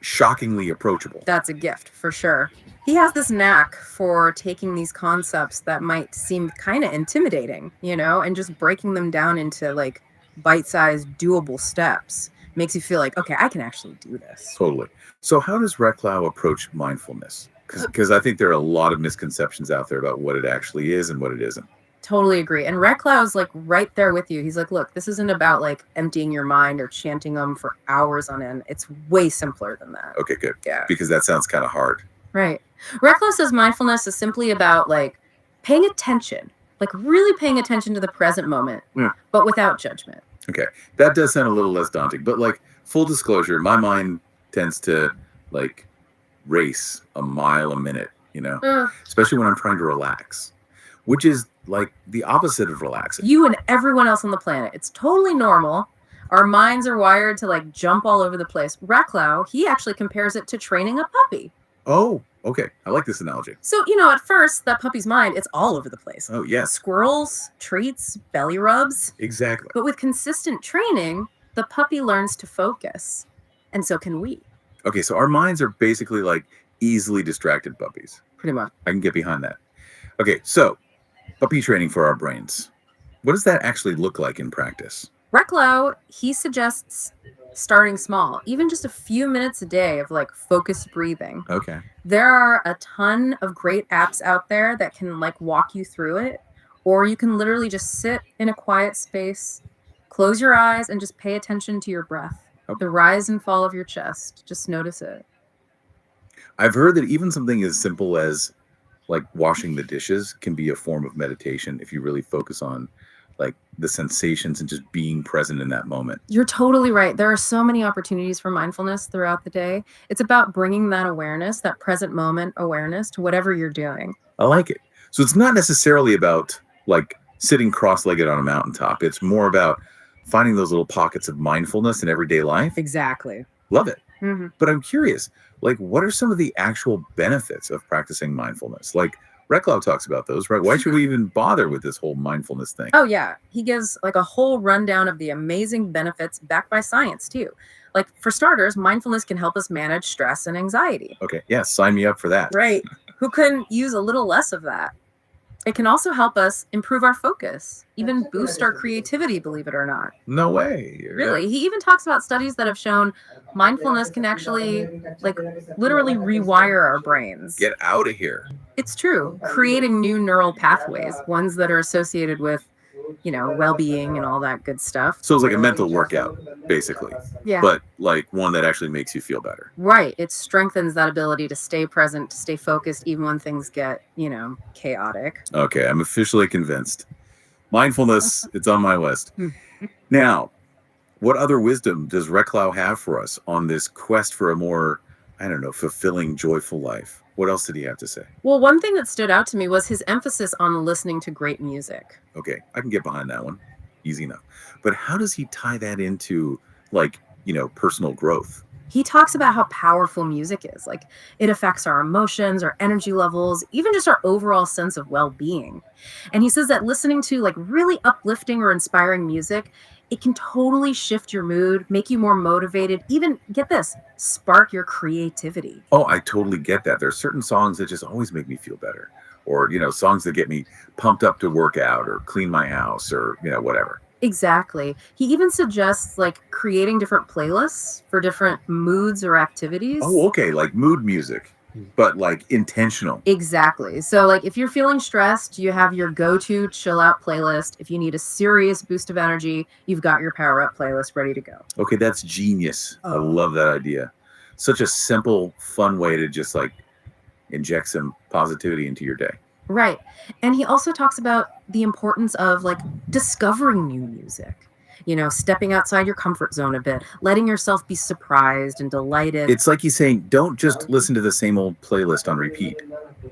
shockingly approachable. That's a gift for sure. He has this knack for taking these concepts that might seem kind of intimidating, and just breaking them down into like bite-sized, doable steps. Makes you feel like, okay, I can actually do this. Totally. So how does Reclau approach mindfulness? Because I think there are a lot of misconceptions out there about what it actually is and what it isn't. Totally agree. And Reclau's like right there with you. He's like, look, this isn't about like emptying your mind or chanting them for hours on end. It's way simpler than that. Okay, good. Yeah. Because that sounds kind of hard. Right. Reclau says mindfulness is simply about like paying attention, like really paying attention to the present moment, but without judgment. Okay. That does sound a little less daunting, but like full disclosure, my mind tends to like race a mile a minute, especially when I'm trying to relax, which is like the opposite of relaxing. You and everyone else on the planet. It's totally normal. Our minds are wired to like jump all over the place. Reclau, he actually compares it to training a puppy. Oh, okay. I like this analogy. So, at first, that puppy's mind, it's all over the place. Oh, yes. Squirrels, treats, belly rubs. Exactly. But with consistent training, the puppy learns to focus. And so can we. Okay, so our minds are basically like easily distracted puppies. Pretty much. I can get behind that. Okay, so puppy training for our brains. What does that actually look like in practice? Reclau, he suggests starting small, even just a few minutes a day of like focused breathing. Okay. There are a ton of great apps out there that can like walk you through it, or you can literally just sit in a quiet space, Close your eyes and just pay attention to your breath. Okay. The rise and fall of your chest. Just notice it. I've heard that even something as simple as like washing the dishes can be a form of meditation if you really focus on like the sensations and just being present in that moment. You're totally right. There are so many opportunities for mindfulness throughout the day. It's about bringing that awareness, that present moment awareness to whatever you're doing. I like it. So it's not necessarily about like sitting cross-legged on a mountaintop. It's more about finding those little pockets of mindfulness in everyday life. Exactly. Love it. Hmm. But I'm curious, like, what are some of the actual benefits of practicing mindfulness? Like, Recklow talks about those, right? Why should we even bother with this whole mindfulness thing? Oh, yeah. He gives like a whole rundown of the amazing benefits backed by science, too. Like, for starters, mindfulness can help us manage stress and anxiety. Okay, yeah, sign me up for that. Right. Who couldn't use a little less of that? It can also help us improve our focus, even boost our creativity, believe it or not. No way. Really. He even talks about studies that have shown mindfulness can actually, like, literally rewire our brains. Get out of here. It's true. Creating new neural pathways, ones that are associated with, you know, well-being and all that good stuff. So it's like a mental workout, basically, Yeah. but like one that actually makes you feel better. Right. It strengthens that ability to stay present, to stay focused, even when things get, you know, chaotic. Okay, I'm officially convinced. Mindfulness, it's on my list. Now, what other wisdom does Recklow have for us on this quest for a more, I don't know, fulfilling, joyful life? What else did he have to say? Well, one thing that stood out to me was his emphasis on listening to great music. Okay, I can get behind that one. Easy enough. But how does he tie that into, like, you know, personal growth? He talks about how powerful music is. Like, it affects our emotions, our energy levels, even just our overall sense of well-being. And he says that listening to like really uplifting or inspiring music, it can totally shift your mood, make you more motivated, even, get this, spark your creativity. Oh, I totally get that. There's certain songs that just always make me feel better. Or, you know, songs that get me pumped up to work out or clean my house or, you know, whatever. Exactly. He even suggests like creating different playlists for different moods or activities. Oh, okay, like mood music, but like intentional. Exactly. So like if you're feeling stressed, you have your go-to chill out playlist. If you need a serious boost of energy, you've got your power up playlist ready to go. Okay, that's genius. I love that idea. Such a simple, fun way to just like inject some positivity into your day. Right. And he also talks about the importance of like discovering new music. You know, stepping outside your comfort zone a bit, letting yourself be surprised and delighted. It's like he's saying, don't just listen to the same old playlist on repeat.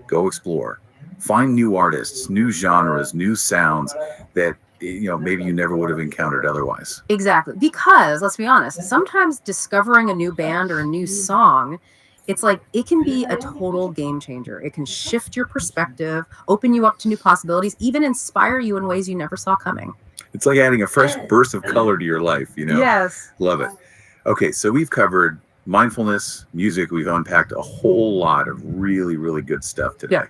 Go explore. Find new artists, new genres, new sounds that, you know, maybe you never would have encountered otherwise. Exactly. Because let's be honest, sometimes discovering a new band or a new song, it's like it can be a total game changer. It can shift your perspective, open you up to new possibilities, even inspire you in ways you never saw coming. It's like adding a fresh burst of color to your life, you know? Yes. Love it. Okay, so we've covered mindfulness, music. We've unpacked a whole lot of really, really good stuff today. Yeah.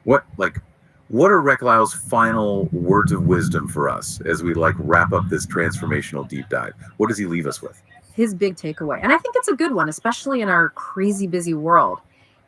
What are Recklow's final words of wisdom for us as we like wrap up this transformational deep dive? What does he leave us with? His big takeaway, and I think it's a good one, especially in our crazy busy world.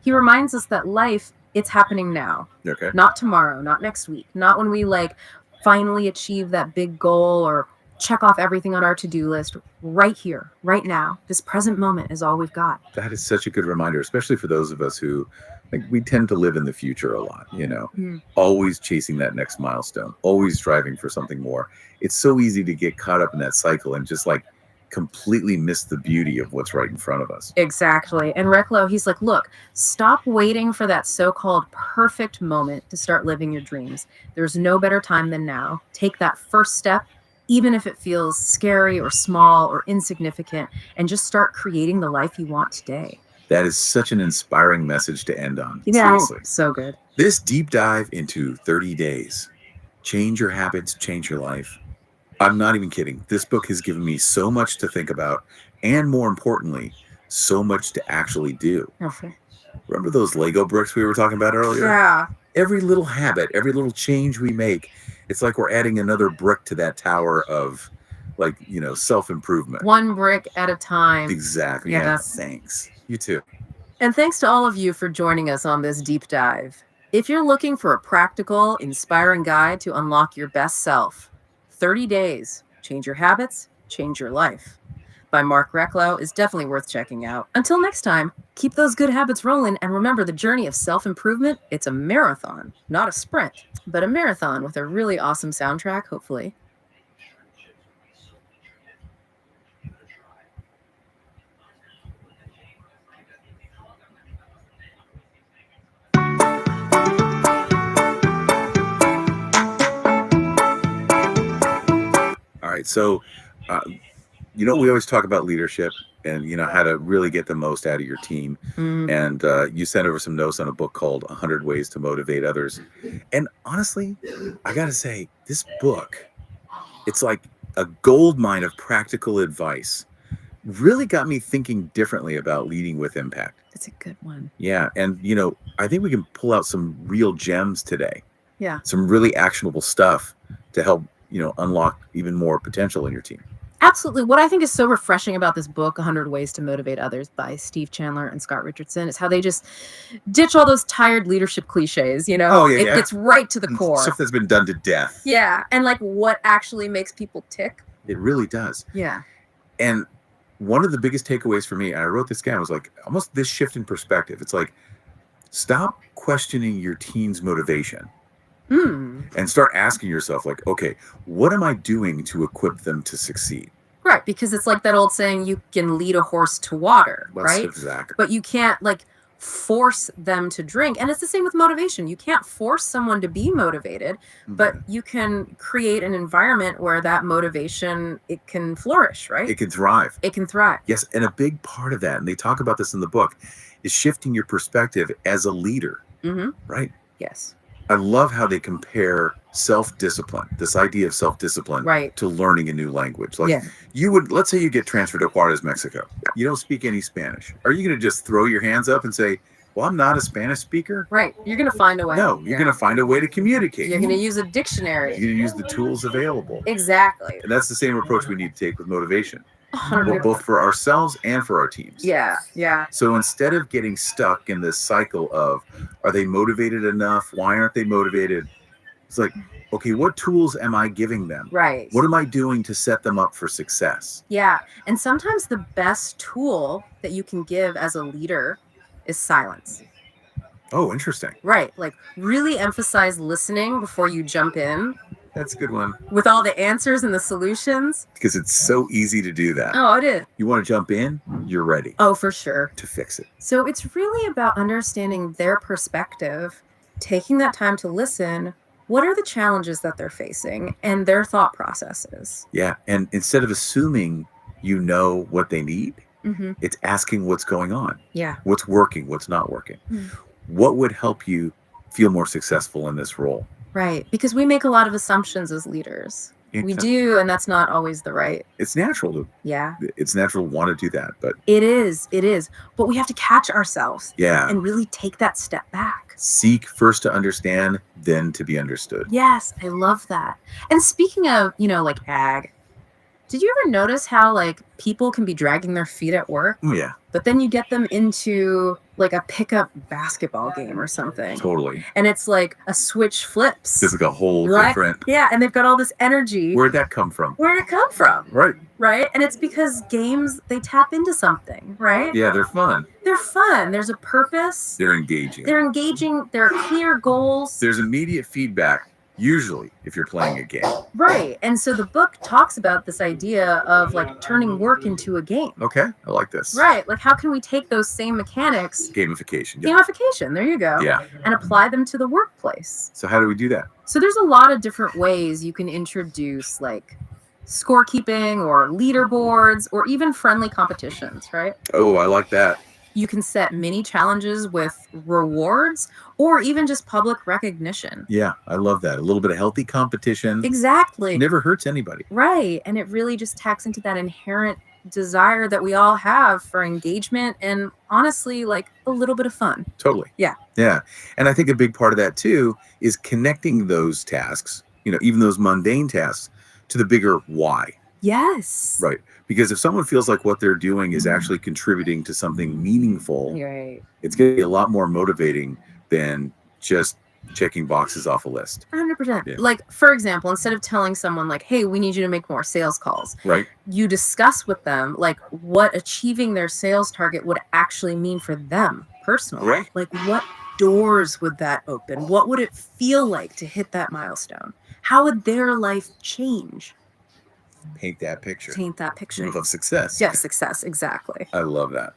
He reminds us that life, it's happening now, Okay. not tomorrow, not next week, not when we like finally achieve that big goal or check off everything on our to-do list. Right here, right now, this present moment is all we've got. That is such a good reminder, especially for those of us who, like, we tend to live in the future a lot, you know, always chasing that next milestone, always striving for something more. It's so easy to get caught up in that cycle and just like completely miss the beauty of what's right in front of us. Exactly. And Recklow, he's like, look, stop waiting for that so-called perfect moment to start living your dreams. There's no better time than now. Take that first step, even if it feels scary or small or insignificant, and just start creating the life you want today. That is such an inspiring message to end on. Seriously. So good. This deep dive into 30 days. Change your habits, change your life. I'm not even kidding. This book has given me so much to think about, and more importantly, so much to actually do. Okay. Remember those Lego bricks we were talking about earlier? Yeah. Every little habit, every little change we make, it's like we're adding another brick to that tower of, like, you know, self-improvement. One brick at a time. Exactly. Yeah, Yeah, that's- thanks. You too. And thanks to all of you for joining us on this deep dive. If you're looking for a practical, inspiring guide to unlock your best self, 30 days, Change Your Habits, Change Your Life by Mark Recklow is definitely worth checking out. Until next time, keep those good habits rolling, and remember, the journey of self-improvement, it's a marathon, not a sprint, but a marathon with a really awesome soundtrack, hopefully. All right. So, we always talk about leadership and, how to really get the most out of your team. And you sent over some notes on a book called 100 Ways to Motivate Others. And honestly, I got to say, this book, it's like a gold mine of practical advice. Really got me thinking differently about leading with impact. It's a good one. Yeah. And, I think we can pull out some real gems today. Yeah. Some really actionable stuff to help, unlock even more potential in your team. Absolutely. What I think is so refreshing about this book, 100 Ways to Motivate Others by Steve Chandler and Scott Richardson, is how they just ditch all those tired leadership cliches, Oh, yeah, it yeah. gets right to the core. Stuff that's been done to death. Yeah. And like what actually makes people tick. It really does. Yeah. And one of the biggest takeaways for me, and I wrote this down, was like almost this shift in perspective. It's like, stop questioning your team's motivation and start asking yourself, like, okay, what am I doing to equip them to succeed? Right. Because it's like that old saying, you can lead a horse to water, right? Exactly. But you can't like force them to drink. And it's the same with motivation. You can't force someone to be motivated, but you can create an environment where that motivation, it can flourish, right? It can thrive. It can thrive. Yes. And a big part of that, and they talk about this in the book, is shifting your perspective as a leader, right? Yes. I love how they compare self-discipline, this idea of self-discipline, Right. to learning a new language. Like Yeah. let's say you get transferred to Juarez, Mexico. You don't speak any Spanish. Are you going to just throw your hands up and say, well, I'm not a Spanish speaker? Right. You're going to find a way. No, you're going to find a way to communicate. You're going to use a dictionary. You're going to use the tools available. Exactly. And that's the same approach we need to take with motivation, 100%. both for ourselves and for our teams. Yeah. Yeah. So instead of getting stuck in this cycle of, are they motivated enough? Why aren't they motivated? It's like, okay, what tools am I giving them? Right. What am I doing to set them up for success? Yeah. And sometimes the best tool that you can give as a leader is silence. Oh, interesting. Right. Like really emphasize listening before you jump in That's a good one. with all the answers and the solutions. Because it's so easy to do that. Oh, it is. You want to jump in, you're ready Oh, for sure. to fix it. So it's really about understanding their perspective, taking that time to listen. What are the challenges that they're facing and their thought processes? Yeah. And instead of assuming you know what they need, it's asking what's going on, Yeah. what's working, what's not working. What would help you feel more successful in this role? Right. Because we make a lot of assumptions as leaders. We do, and that's not always the right. It's natural Yeah. to want to do that, but It is. It is. But we have to catch ourselves yeah, and really take that step back. seek first to understand, then to be understood. Yes, I love that. And speaking of, like ag, did you ever notice how like people can be dragging their feet at work, Oh, yeah, but then you get them into like a pickup basketball game or something, totally. and it's like a switch flips. It's like a whole Right? different. Yeah, and they've got all this energy. Where'd that come from? Where'd it come from? Right. Right? And it's because games, they tap into something, right? Yeah, they're fun. They're fun. There's a purpose. They're engaging. They're engaging. There are clear goals. There's immediate feedback, usually, if you're playing a game. Right. And so the book talks about this idea of like turning work into a game. Okay, I like this. Right. Like how can we take those same mechanics, Gamification. Yeah. gamification, there you go, Yeah. and apply them to the workplace? So how do we do that? So there's a lot of different ways you can introduce like scorekeeping or leaderboards or even friendly competitions, right? Oh, I like that. You can set mini challenges with rewards or even just public recognition. Yeah, I love that. A little bit of healthy competition. Exactly. Never hurts anybody. Right. And it really just taps into that inherent desire that we all have for engagement and honestly, like a little bit of fun. Totally. Yeah. Yeah. And I think a big part of that too is connecting those tasks, even those mundane tasks, to the bigger why. Yes. Right. Because if someone feels like what they're doing is actually contributing to something meaningful, Right. it's going to be a lot more motivating than just checking boxes off a list, 100%. Yeah. Like, for example, instead of telling someone like, hey, we need you to make more sales calls, right? you discuss with them like what achieving their sales target would actually mean for them personally. Right. Like, what doors would that open? What would it feel like to hit that milestone? How would their life change? Paint that picture Paint that picture. of success. Yes, success. Exactly. I love that.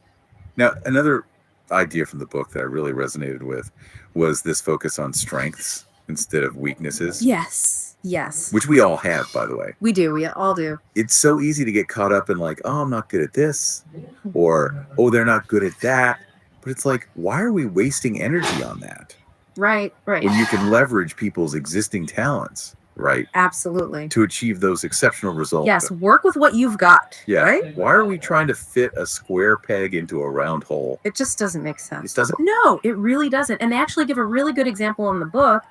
Now, another idea from the book that I really resonated with was this focus on strengths instead of weaknesses, Yes. Yes. which we all have, by the way. We do. We all do. It's so easy to get caught up in like, oh, I'm not good at this, or oh, they're not good at that. But it's like, why are we wasting energy on that Right. Right. when you can leverage people's existing talents, right, Absolutely. to achieve those exceptional results? Yes. Work with what you've got. Yeah. Right. Why are we trying to fit a square peg into a round hole? It just doesn't make sense. It doesn't. No, it really doesn't. And they actually give a really good example in the book.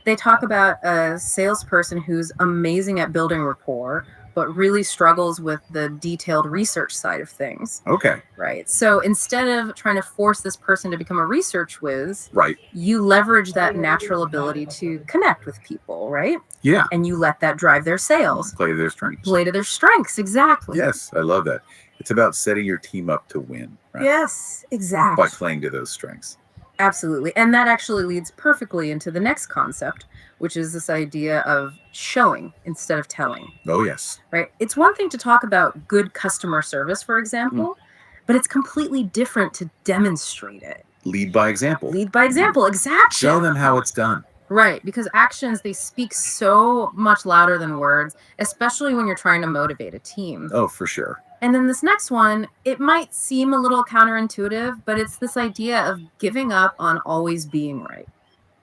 They talk about a salesperson who's amazing at building rapport, but really struggles with the detailed research side of things. Okay. Right. So instead of trying to force this person to become a research whiz, Right. you leverage that natural ability to connect with people, right? Yeah. And you let that drive their sales. Play their strengths. Play to their strengths. Exactly. Yes, I love that. It's about setting your team up to win, right? Yes, exactly. By playing to those strengths. Absolutely. And that actually leads perfectly into the next concept, which is this idea of showing instead of telling, Oh, yes. right? It's one thing to talk about good customer service, for example, but it's completely different to demonstrate it. Lead by example. Lead by example. Exactly. Show them how it's done. Right. Because actions, they speak so much louder than words, especially when you're trying to motivate a team. Oh, for sure. And then this next one, it might seem a little counterintuitive, but it's this idea of giving up on always being right.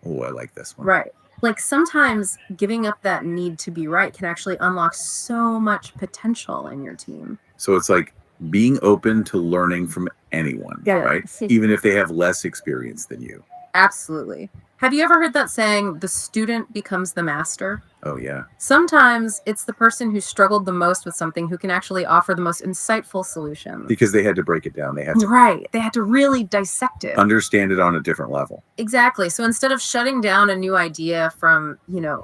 Oh, I like this one. Right. Like sometimes giving up that need to be right can actually unlock so much potential in your team. So it's like being open to learning from anyone, Yeah. right? Even if they have less experience than you. Absolutely. Have you ever heard that saying, the student becomes the master? Oh, yeah. Sometimes it's the person who struggled the most with something who can actually offer the most insightful solutions. Because they had to break it down. They had to Right. They had to really dissect it. understand it on a different level. Exactly. So instead of shutting down a new idea from,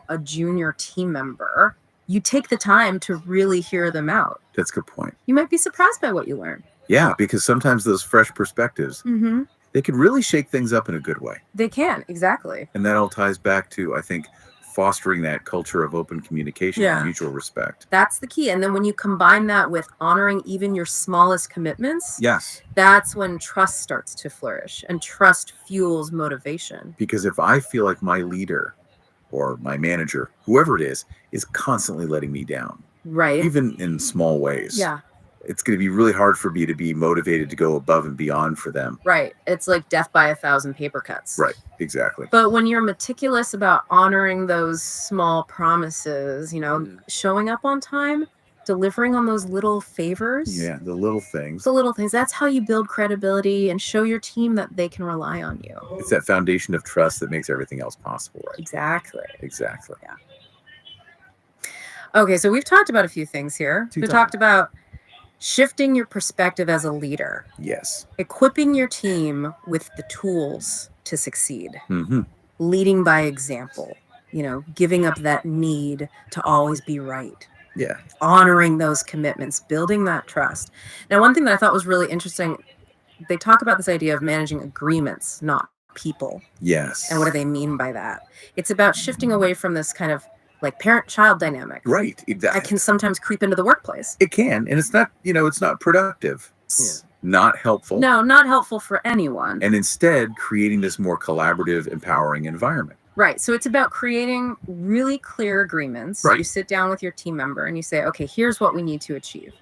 a junior team member, you take the time to really hear them out. That's a good point. You might be surprised by what you learn. Yeah, because sometimes those fresh perspectives, Mm-hmm. they could really shake things up in a good way. They can. Exactly. And that all ties back to, I think, fostering that culture of open communication Yeah. and mutual respect. That's the key. And then when you combine that with honoring even your smallest commitments, Yes. that's when trust starts to flourish, and trust fuels motivation. Because if I feel like my leader or my manager, whoever it is constantly letting me down, Right. even in small ways, Yeah. it's going to be really hard for me to be motivated to go above and beyond for them. Right. It's like death by 1,000 paper cuts. Right. Exactly. But when you're meticulous about honoring those small promises, showing up on time, delivering on those little favors, Yeah. The little things. the little things, that's how you build credibility and show your team that they can rely on you. It's that foundation of trust that makes everything else possible, right? Exactly. Exactly. Okay, so we've talked about a few things here. Two We times. talked about shifting your perspective as a leader, Yes. equipping your team with the tools to succeed, Mm-hmm. leading by example, giving up that need to always be right, Yeah. honoring those commitments, building that trust. Now, one thing that I thought was really interesting, they talk about this idea of managing agreements, not people. Yes. And what do they mean by that? It's about shifting away from this kind of like parent-child dynamic. Right. I can sometimes creep into the workplace. It can, and it's not, it's not productive. It's not helpful. No, not helpful for anyone. And instead, creating this more collaborative, empowering environment. Right. So it's about creating really clear agreements. Right. You sit down with your team member and you say, okay, here's what we need to achieve.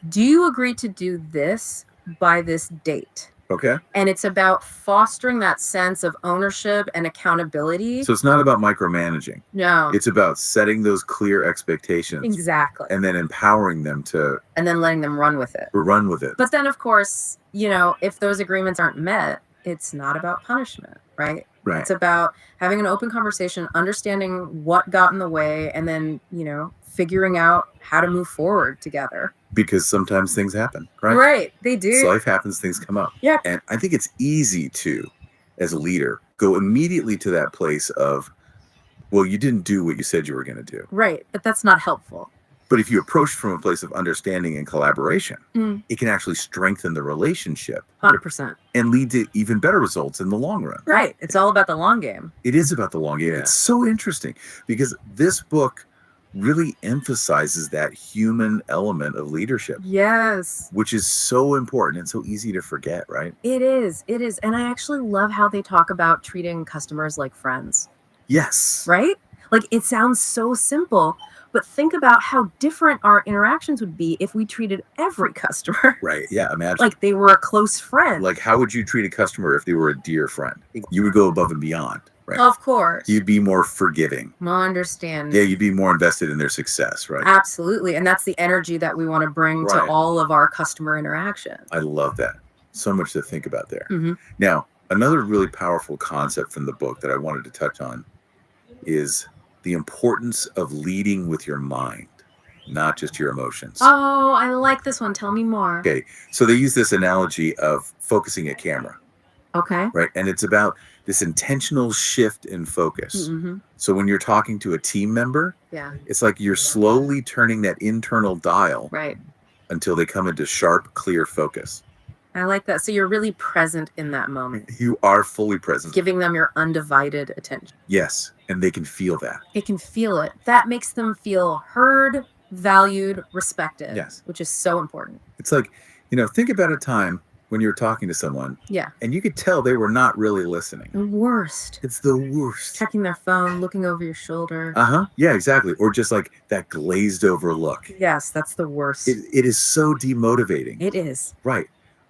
Do you agree to do this by this date? Okay. And it's about fostering that sense of ownership and accountability. So it's not about micromanaging. No, It's about setting those clear expectations exactly. and then empowering them to And then letting them run with it. run with it. But then, of course, if those agreements aren't met, it's not about punishment, right? Right. It's about having an open conversation, understanding what got in the way, and then, figuring out how to move forward together. Because sometimes things happen, right? Right. They do. Life happens, things come up. Yeah. And I think it's easy to as a leader go immediately to that place of, well, you didn't do what you said you were going to do. Right. But that's not helpful. But if you approach from a place of understanding and collaboration, Mm. it can actually strengthen the relationship 100%. and lead to even better results in the long run. Right. It's all about the long game. It is about the long game. Yeah. It's so interesting because this book really emphasizes that human element of leadership, Yes. which is so important and so easy to forget, right? It is. It is. And I actually love how they talk about treating customers like friends, Yes. right? Like it sounds so simple, but think about how different our interactions would be if we treated every customer Right. Yeah. Imagine. like they were a close friend. Like, how would you treat a customer if they were a dear friend? You would go above and beyond, right? Of course. You'd be more forgiving. I understand. Yeah, you'd be more invested in their success, right? Absolutely. And that's the energy that we want to bring Right. to all of our customer interaction. I love that. So much to think about there. Mhm. Now, another really powerful concept from the book that I wanted to touch on is the importance of leading with your mind, not just your emotions. Oh, I like this one. Tell me more. Okay. So they use this analogy of focusing a camera, Okay. right? And it's about this intentional shift in focus. Mm-hmm. So when you're talking to a team member, Yeah. it's like you're slowly turning that internal dial Right. until they come into sharp, clear focus. I like that. So you're really present in that moment, You are fully present. giving them your undivided attention. Yes. And they can feel that. They can feel it. That makes them feel heard, valued, respected. Yes. Which is so important. It's like, think about a time when you were talking to someone Yeah. and you could tell they were not really listening. The worst. It's the worst. Checking their phone, looking over your shoulder. Uh-huh. Yeah, exactly. Or just like that glazed over look. Yes, that's the worst. It is so demotivating. It is. Right.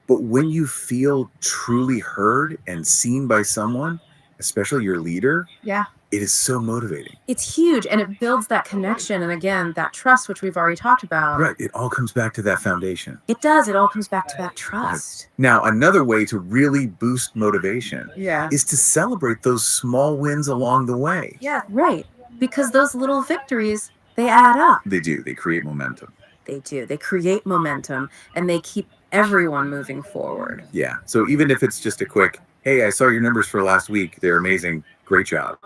But when you feel truly heard and seen by someone, especially your leader, Yeah. it is so motivating. It's huge and it builds that connection. And again, that trust, which we've already talked about. Right. It all comes back to that foundation. It does. It all comes back to that trust. Now, another way to really boost motivation Yeah. is to celebrate those small wins along the way. Yeah. Right. Because those little victories, they add up. They do. They create momentum. They do. They create momentum and they keep everyone moving forward. Yeah. So even if it's just a quick, hey, I saw your numbers for last week. They're amazing. Great job.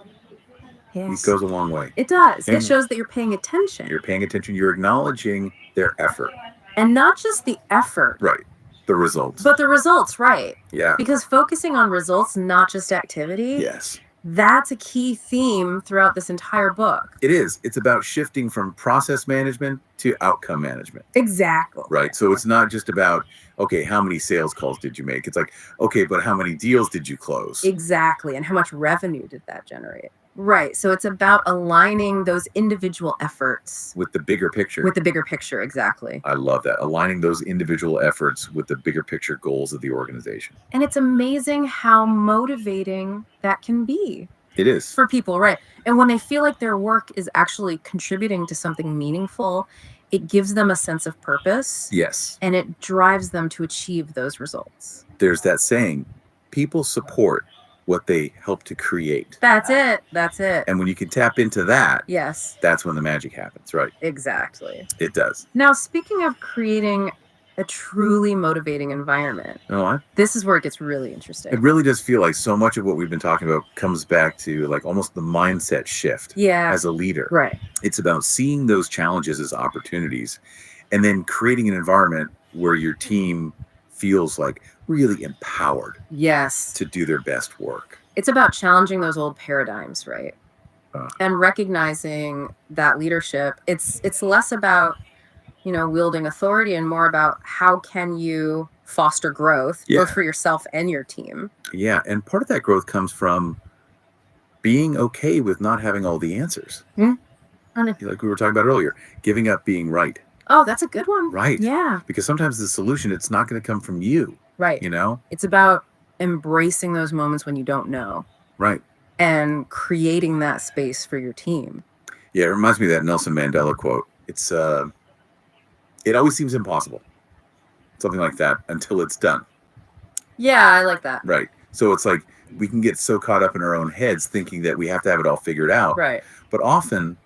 Yes. It goes a long way. It does. And It shows that you're paying attention. You're paying attention. You're acknowledging their effort. And not just the effort, Right. The results. but the results, right? Yeah. Because focusing on results, not just activity, Yes. that's a key theme throughout this entire book. It is. It's about shifting from process management to outcome management. Exactly. Right. So it's not just about, okay, how many sales calls did you make? It's like, okay, but how many deals did you close? Exactly. And how much revenue did that generate? Right. So it's about aligning those individual efforts With the bigger picture. with the bigger picture. Exactly. I love that. Aligning those individual efforts with the bigger picture goals of the organization. And it's amazing how motivating that can be It is. for people, right? And when they feel like their work is actually contributing to something meaningful, it gives them a sense of purpose Yes. and it drives them to achieve those results. There's that saying, people support what they help to create. That's it. That's it. And when you can tap into that, Yes, that's when the magic happens, right? exactly. It does. Now, speaking of creating a truly motivating environment, You know what? this is where it gets really interesting. It really does feel like so much of what we've been talking about comes back to like almost the mindset shift Yeah, as a leader. right. It's about seeing those challenges as opportunities and then creating an environment where your team feels like really empowered Yes. to do their best work. It's about challenging those old paradigms, right? And recognizing that leadership, it's less about, wielding authority and more about how can you foster growth Yeah. both for yourself and your team. Yeah. And part of that growth comes from being okay with not having all the answers. And Like we were talking about earlier, giving up being right. oh, that's a good one. Right. Yeah, Because sometimes the solution, it's not going to come from you, right. It's It's about embracing those moments when you don't know right. and creating that space for your team. Yeah. It reminds me of that Nelson Mandela quote. It's, it always seems impossible. Something like that until it's done. Yeah, I like that. Right. So it's like we can get so caught up in our own heads thinking that we have to have it all figured out. Right. But often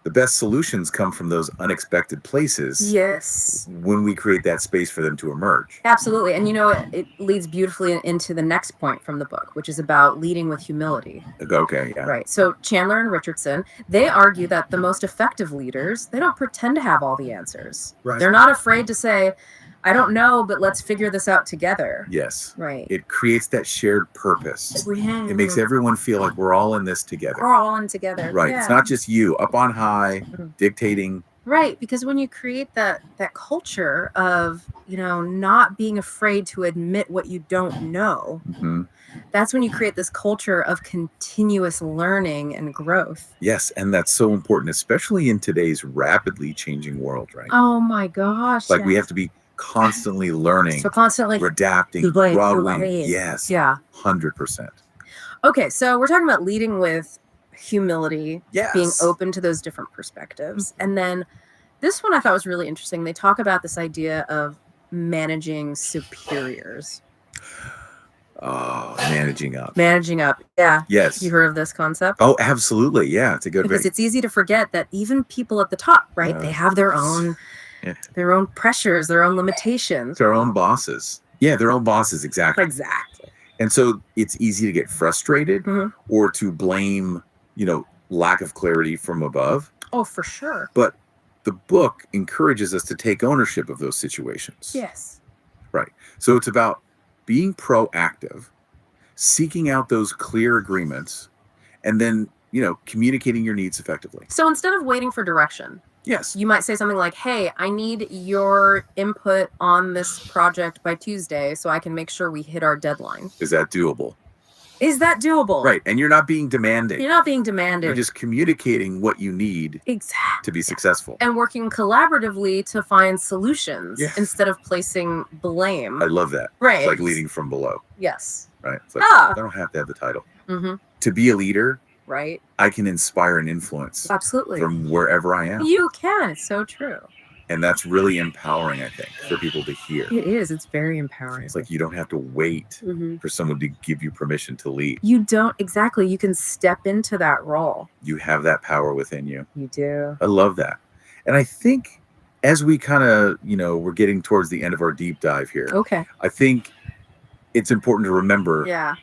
the best solutions come from those unexpected places Yes. when we create that space for them to emerge. Absolutely. And it leads beautifully into the next point from the book, which is about leading with humility. Okay, yeah. Right. So Chandler and Richardson, they argue that the most effective leaders, they don't pretend to have all the answers. Right. They're not afraid to say, I don't know, but let's figure this out together. Yes. Right. It creates that shared purpose. It It makes everyone feel like we're all in this together. we're all in together. Right. Yeah. It's not just you up on high Mhm. dictating. Right, because when you create that culture of, not being afraid to admit what you don't know, Mhm. that's when you create this culture of continuous learning and growth. Yes, and that's so important, especially in today's rapidly changing world, right? Oh my gosh. Like we yes. have to be constantly learning, So constantly adapting, Right, growing. right. Yes, Yeah. 100%. Okay, so we're talking about leading with humility, Yes. being open to those different perspectives. And then this one I thought was really interesting. They talk about this idea of managing superiors. Oh, managing up. Managing up. Yeah. Yes. You heard of this concept? Oh, absolutely. Yeah, it's a good Because it's easy to forget that even people at the top, right? They have their own Yeah. their own pressures, their own limitations. their own bosses. Yeah, their own bosses, exactly. Exactly. And so it's easy to get frustrated Mhm. or to blame, lack of clarity from above. Oh, for sure. But the book encourages us to take ownership of those situations. Yes. So it's about being proactive, seeking out those clear agreements, and then, communicating your needs effectively. So instead of waiting for direction, Yes. you might say something like, hey, I need your input on this project by Tuesday so I can make sure we hit our deadline. Is that doable? Is that doable? Right. And you're not being demanding. You're not being demanded. You're just communicating what you need Exactly. to be successful. And working collaboratively to find solutions Yeah. instead of placing blame. I love that. Right. It's like leading from below, Yes. right? It's like, Ah. I don't have to have the title. Mm-hmm. To be a leader, Right. I can inspire and influence Absolutely. from wherever I am. You can. It's so true. And that's really empowering, I think, for people to hear. It is. It's very empowering. It's like you don't have to wait Mhm. for someone to give you permission to lead. You don't exactly. You can step into that role. You have that power within you. You do. I love that. And I think as we kind of, we're getting towards the end of our deep dive here, Okay. I think it's important to remember Yeah.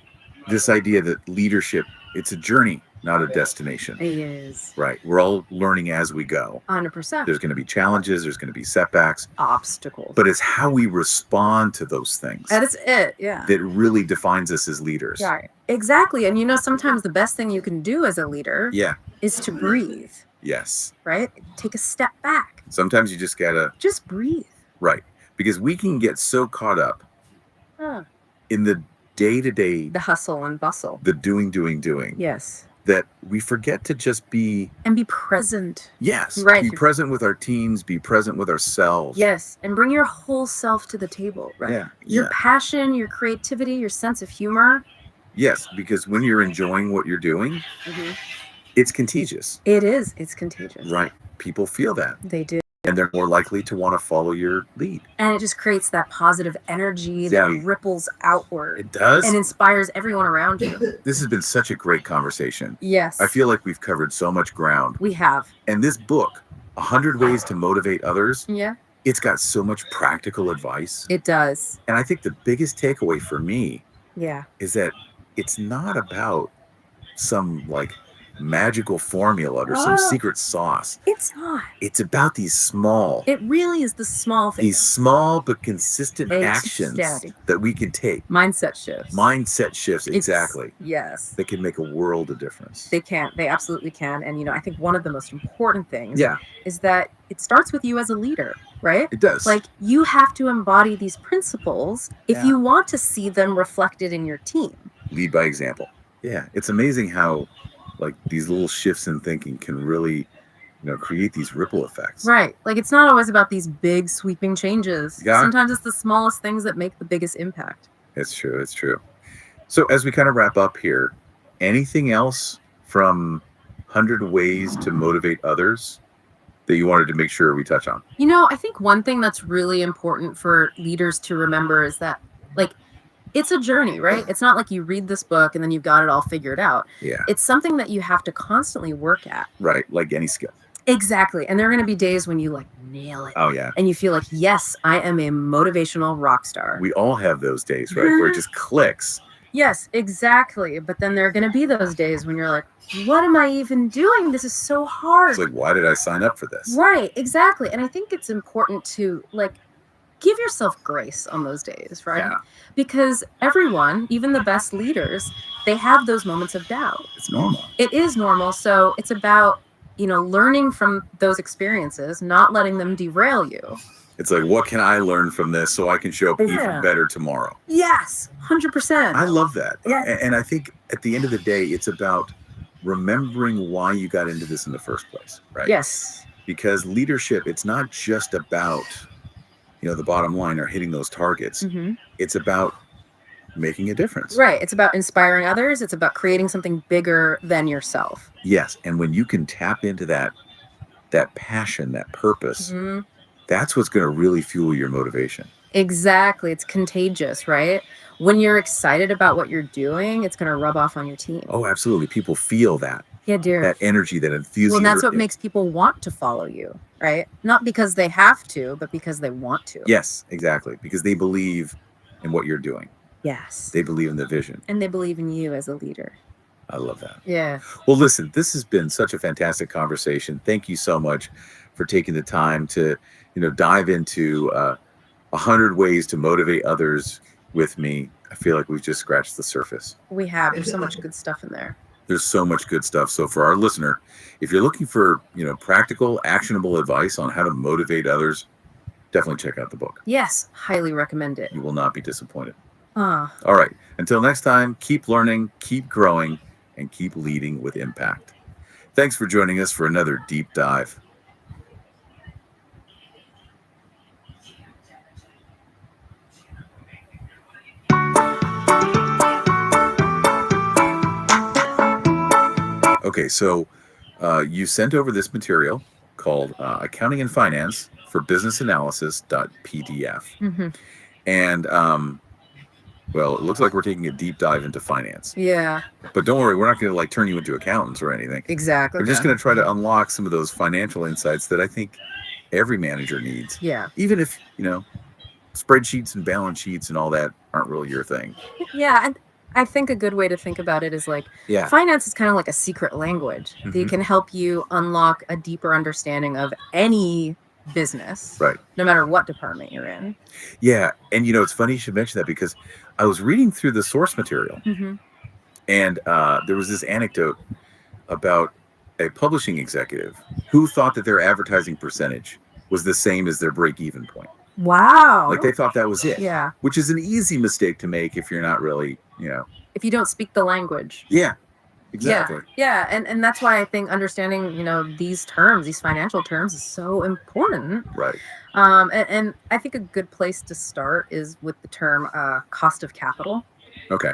this idea that leadership, it's a journey, not a destination. It is. Right. We're all learning as we go. 100%. There's going to be challenges, there's going to be setbacks, Obstacles. but it's how we respond to those things That is it. Yeah. that really defines us as leaders. Yeah. Exactly. And sometimes the best thing you can do as a leader Yeah. is to breathe, Yes. right? Take a step back. Sometimes you just got to, Just breathe. right. Because we can get so caught up Huh. in the day to day, The hustle and bustle. the doing, Yes. that we forget to just be, And be present. yes, Right. be present with our teams, be present with ourselves. Yes. And bring your whole self to the table, right? Yeah. Your Yeah. passion, your creativity, your sense of humor. Yes. Because when you're enjoying what you're doing, it's contagious. It is. It's contagious. Right. People feel that. They do. And they're more likely to want to follow your lead. And it just creates that positive energy that Yeah. ripples outward It does. and inspires everyone around you. This has been such a great conversation. Yes. I feel like we've covered so much ground. we have. And this book, 100 Ways to Motivate Others, Yeah. it's got so much practical advice. It does. And I think the biggest takeaway for me Yeah. is that it's not about some magical formula or some Oh. secret sauce. It's not. It's about these small, It really is the small things. these small but consistent actions Exactly. that we can take. Mindset shifts. Mindset shifts, It's- exactly. Yes. That can make a world of difference. They can. They absolutely can. And I think one of the most important things Yeah, is that it starts with you as a leader, right? it does. Like you have to embody these principles if Yeah. you want to see them reflected in your team. Lead by example. Yeah, it's amazing how these little shifts in thinking can really, create these ripple effects. Right. Like it's not always about these big sweeping changes. Yeah. Sometimes it's the smallest things that make the biggest impact. It's true. It's true. So as we kind of wrap up here, anything else from 100 Ways to Motivate Others that you wanted to make sure we touch on? I think one thing that's really important for leaders to remember is that it's a journey, right? It's not like you read this book and then you've got it all figured out. Yeah, It's something that you have to constantly work at. right. Like any skill. Exactly. And there are going to be days when you like nail it. Oh yeah. And you feel like, yes, I am a motivational rock star. We all have those days, right? Where it just clicks. Yes, exactly. But then there are going to be those days when you're like, what am I even doing? This is so hard. It's like, why did I sign up for this? Right, exactly. And I think it's important to like give yourself grace on those days, right? Yeah. Because everyone, even the best leaders, they have those moments of doubt. It's normal. It is normal. So it's about, learning from those experiences, not letting them derail you. It's like, what can I learn from this so I can show up Yeah. even better tomorrow? Yes, 100%. I love that. Yeah. And I think at the end of the day, it's about remembering why you got into this in the first place, right? Yes. Because leadership, it's not just about, the bottom line or hitting those targets. Hmm. It's about making a difference. Right. It's about inspiring others. It's about creating something bigger than yourself. Yes. And when you can tap into that passion, that purpose, Mhm. that's what's going to really fuel your motivation. Exactly. It's contagious, right? When you're excited about what you're doing, it's going to rub off on your team. Oh, absolutely. People feel that Dear. that energy, that enthusiasm. Well, that's what makes people want to follow you, right? Not because they have to, but because they want to. Yes, exactly. Because they believe in what you're doing. Yes. They believe in the vision. And they believe in you as a leader. I love that. Yeah. Well, listen, this has been such a fantastic conversation. Thank you so much for taking the time to, dive into 100 ways to motivate others with me. I feel like we've just scratched the surface. We have. There's so much good stuff in there. There's so much good stuff. So for our listener, if you're looking for, practical, actionable advice on how to motivate others, definitely check out the book. Yes. Highly recommend it. You will not be disappointed. Ah. All right. Until next time, keep learning, keep growing, and keep leading with impact. Thanks for joining us for another deep dive. Okay, so you sent over this material called Accounting and Finance for Business Analysis.pdf. Mm-hmm. And, well, it looks like we're taking a deep dive into finance. Yeah. But don't worry, we're not going to turn you into accountants or anything. Exactly. We're just going to try to unlock some of those financial insights that I think every manager needs. Yeah. Even if, spreadsheets and balance sheets and all that aren't really your thing. Yeah. And I think a good way to think about it is like Yeah. finance is kind of like a secret language that Mhm. can help you unlock a deeper understanding of any business, Right. no matter what department you're in. Yeah. And, it's funny you should mention that because I was reading through the source material Mm-hmm. and there was this anecdote about a publishing executive who thought that their advertising percentage was the same as their break-even point. Wow. Like they thought that was it. Yeah. Which is an easy mistake to make if you're not really, If you don't speak the language. Yeah, exactly. Yeah. And that's why I think understanding, these terms, these financial terms is so important. Right. And I think a good place to start is with the term cost of capital. Okay.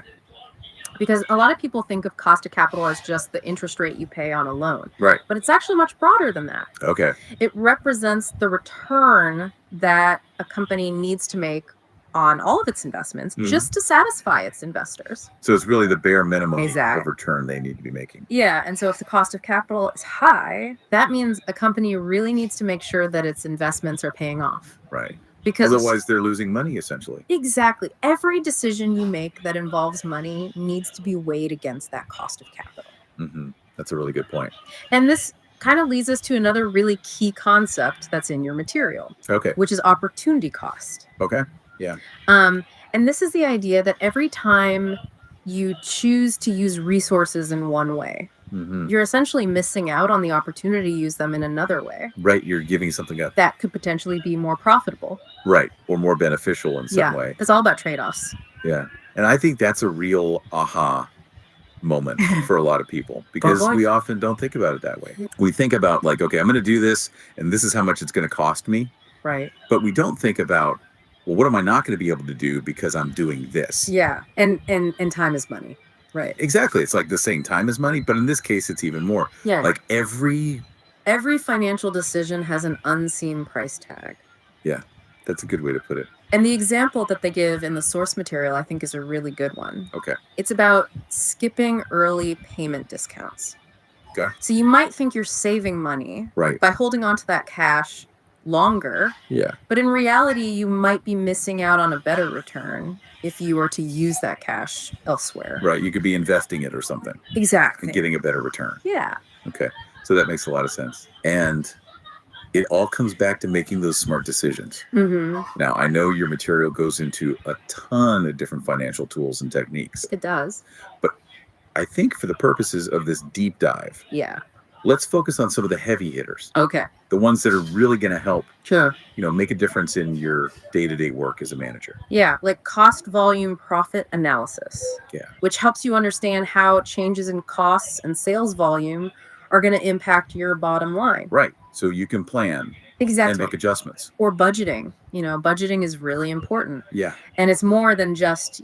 Because a lot of people think of cost of capital as just the interest rate you pay on a loan. Right. But it's actually much broader than that. Okay. It represents the return that a company needs to make on all of its investments Mhm. just to satisfy its investors. So it's really the bare minimum Exactly. of return they need to be making. Yeah, and so if the cost of capital is high, that means a company really needs to make sure that its investments are paying off. Right. Because Otherwise, they're losing money essentially. exactly, every decision you make that involves money needs to be weighed against that cost of capital. Hmm. That's a really good point. And this kind of leads us to another really key concept that's in your material, Okay. which is opportunity cost. Okay. And this is the idea that every time you choose to use resources in one way, Hmm. you're essentially missing out on the opportunity to use them in another way Right. You're giving something up. that could potentially be more profitable. Right. Or more beneficial in some Yeah, way. it's all about trade-offs. Yeah. And I think that's a real aha moment for a lot of people because Bye-bye. we often don't think about it that way. We think about like, okay, I'm going to do this and this is how much it's going to cost me. Right. But we don't think about, well, what am I not going to be able to do because I'm doing this? Yeah. And time is money. Right. Exactly. It's like the same time as money, but in this case, it's even more. Yeah. Like every, every financial decision has an unseen price tag. that's a good way to put it. And the example that they give in the source material, I think, is a really good one. Okay. It's about skipping early payment discounts. Okay. So you might think you're saving money Right. by holding on to that cash longer, Yeah. but in reality, you might be missing out on a better return if you were to use that cash elsewhere. Right. You could be investing it or something Exactly. and getting a better return. Yeah. Okay. So that makes a lot of sense. And it all comes back to making those smart decisions. Mm-hmm. Now, I know your material goes into a ton of different financial tools and techniques. It does. I think for the purposes of this deep dive, Yeah. let's focus on some of the heavy hitters, Okay. the ones that are really going to help, Sure. make a difference in your day-to-day work as a manager. Yeah, like cost volume profit analysis. Yeah. Which helps you understand how changes in costs and sales volume are going to impact your bottom line. Right. So you can plan and Exactly. make adjustments. Or budgeting. Budgeting is really important. Yeah. And it's more than just,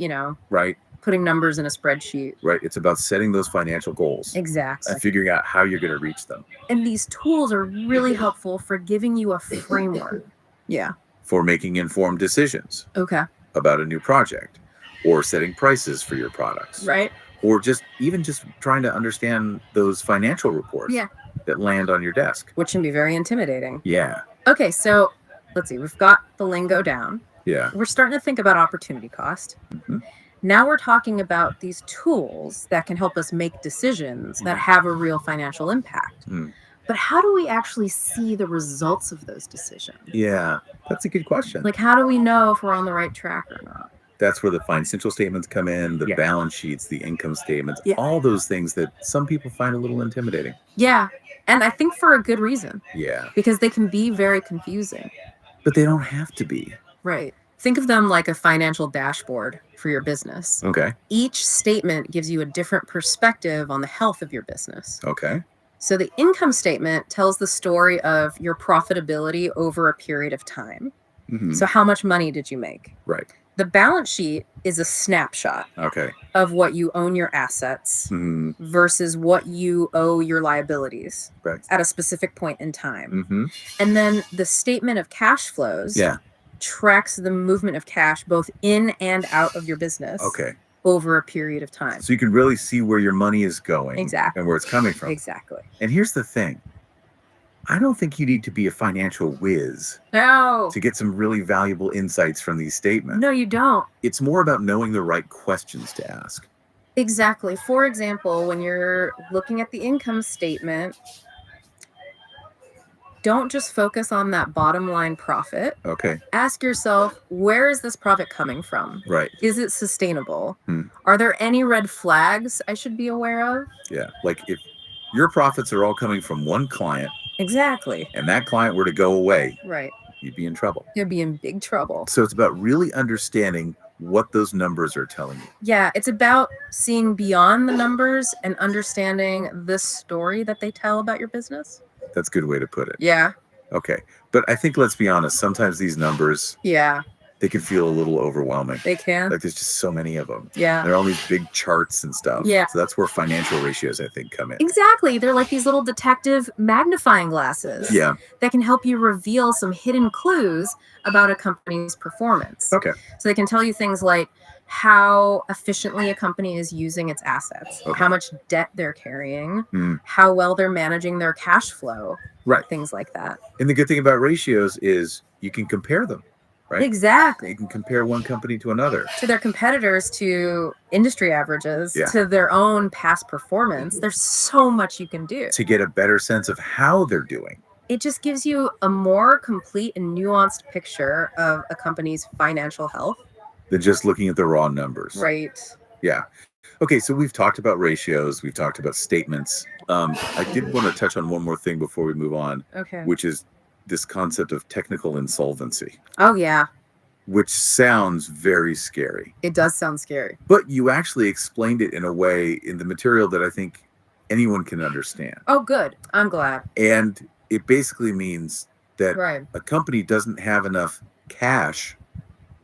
Right. putting numbers in a spreadsheet. Right. It's about setting those financial goals Exactly. and figuring out how you're going to reach them. And these tools are really helpful for giving you a framework. Yeah. For making informed decisions Okay. about a new project or setting prices for your products. Right. Or just trying to understand those financial reports Yeah. that land on your desk. Which can be very intimidating. Yeah. Okay, so let's see. We've got the lingo down. Yeah. We're starting to think about opportunity cost. Mhm. Now we're talking about these tools that can help us make decisions that have a real financial impact. Mm. But how do we actually see the results of those decisions? Yeah. That's a good question. Like, how do we know if we're on the right track or not? That's where the financial statements come in, the Yeah. balance sheets, the income statements, Yeah. all those things that some people find a little intimidating. Yeah. And I think for a good reason, Yeah. because they can be very confusing. But they don't have to be. Right. Think of them like a financial dashboard for your business. Okay. Each statement gives you a different perspective on the health of your business. Okay. So the income statement tells the story of your profitability over a period of time. Mhm. So how much money did you make? Right. The balance sheet is a snapshot Okay. of what you own your assets Mhm. versus what you owe your liabilities Right. at a specific point in time. Mm-hmm. And then the statement of cash flows Yeah. tracks the movement of cash both in and out of your business Okay. over a period of time. So you can really see where your money is going. Exactly. And where it's coming from. Exactly. And here's the thing. I don't think you need to be a financial whiz No. to get some really valuable insights from these statements. No, you don't. It's more about knowing the right questions to ask. Exactly. For example, when you're looking at the income statement, don't just focus on that bottom line profit. Okay. Ask yourself, where is this profit coming from? Right. Is it sustainable? Hmm. Are there any red flags I should be aware of? Yeah. Like if your profits are all coming from one client Exactly. and that client were to go away, Right. you'd be in trouble. You'd be in big trouble. So it's about really understanding what those numbers are telling you. Yeah, it's about seeing beyond the numbers and understanding the story that they tell about your business. That's a good way to put it. Yeah. Okay. But I think, let's be honest, sometimes these numbers, Yeah, they can feel a little overwhelming. they can. Like there's just so many of them. Yeah. There are all these big charts and stuff. Yeah. So that's where financial ratios, I think, come in. Exactly. They're like these little detective magnifying glasses Yeah. that can help you reveal some hidden clues about a company's performance. Okay. So they can tell you things like how efficiently a company is using its assets, Okay. how much debt they're carrying, Mm. how well they're managing their cash flow, Right. things like that. And the good thing about ratios is you can compare them, right? Exactly. You can compare one company to another. To their competitors, to industry averages, Yeah. to their own past performance. There's so much you can do. To get a better sense of how they're doing. It just gives you a more complete and nuanced picture of a company's financial health. Than just looking at the raw numbers. Right. Yeah. Okay, so we've talked about ratios, we've talked about statements. I did want to touch on one more thing before we move on, Okay. which is this concept of technical insolvency, Oh, yeah. which sounds very scary. It does sound scary. But you actually explained it in a way in the material that I think anyone can understand. Oh, good. I'm glad. And it basically means that Right. a company doesn't have enough cash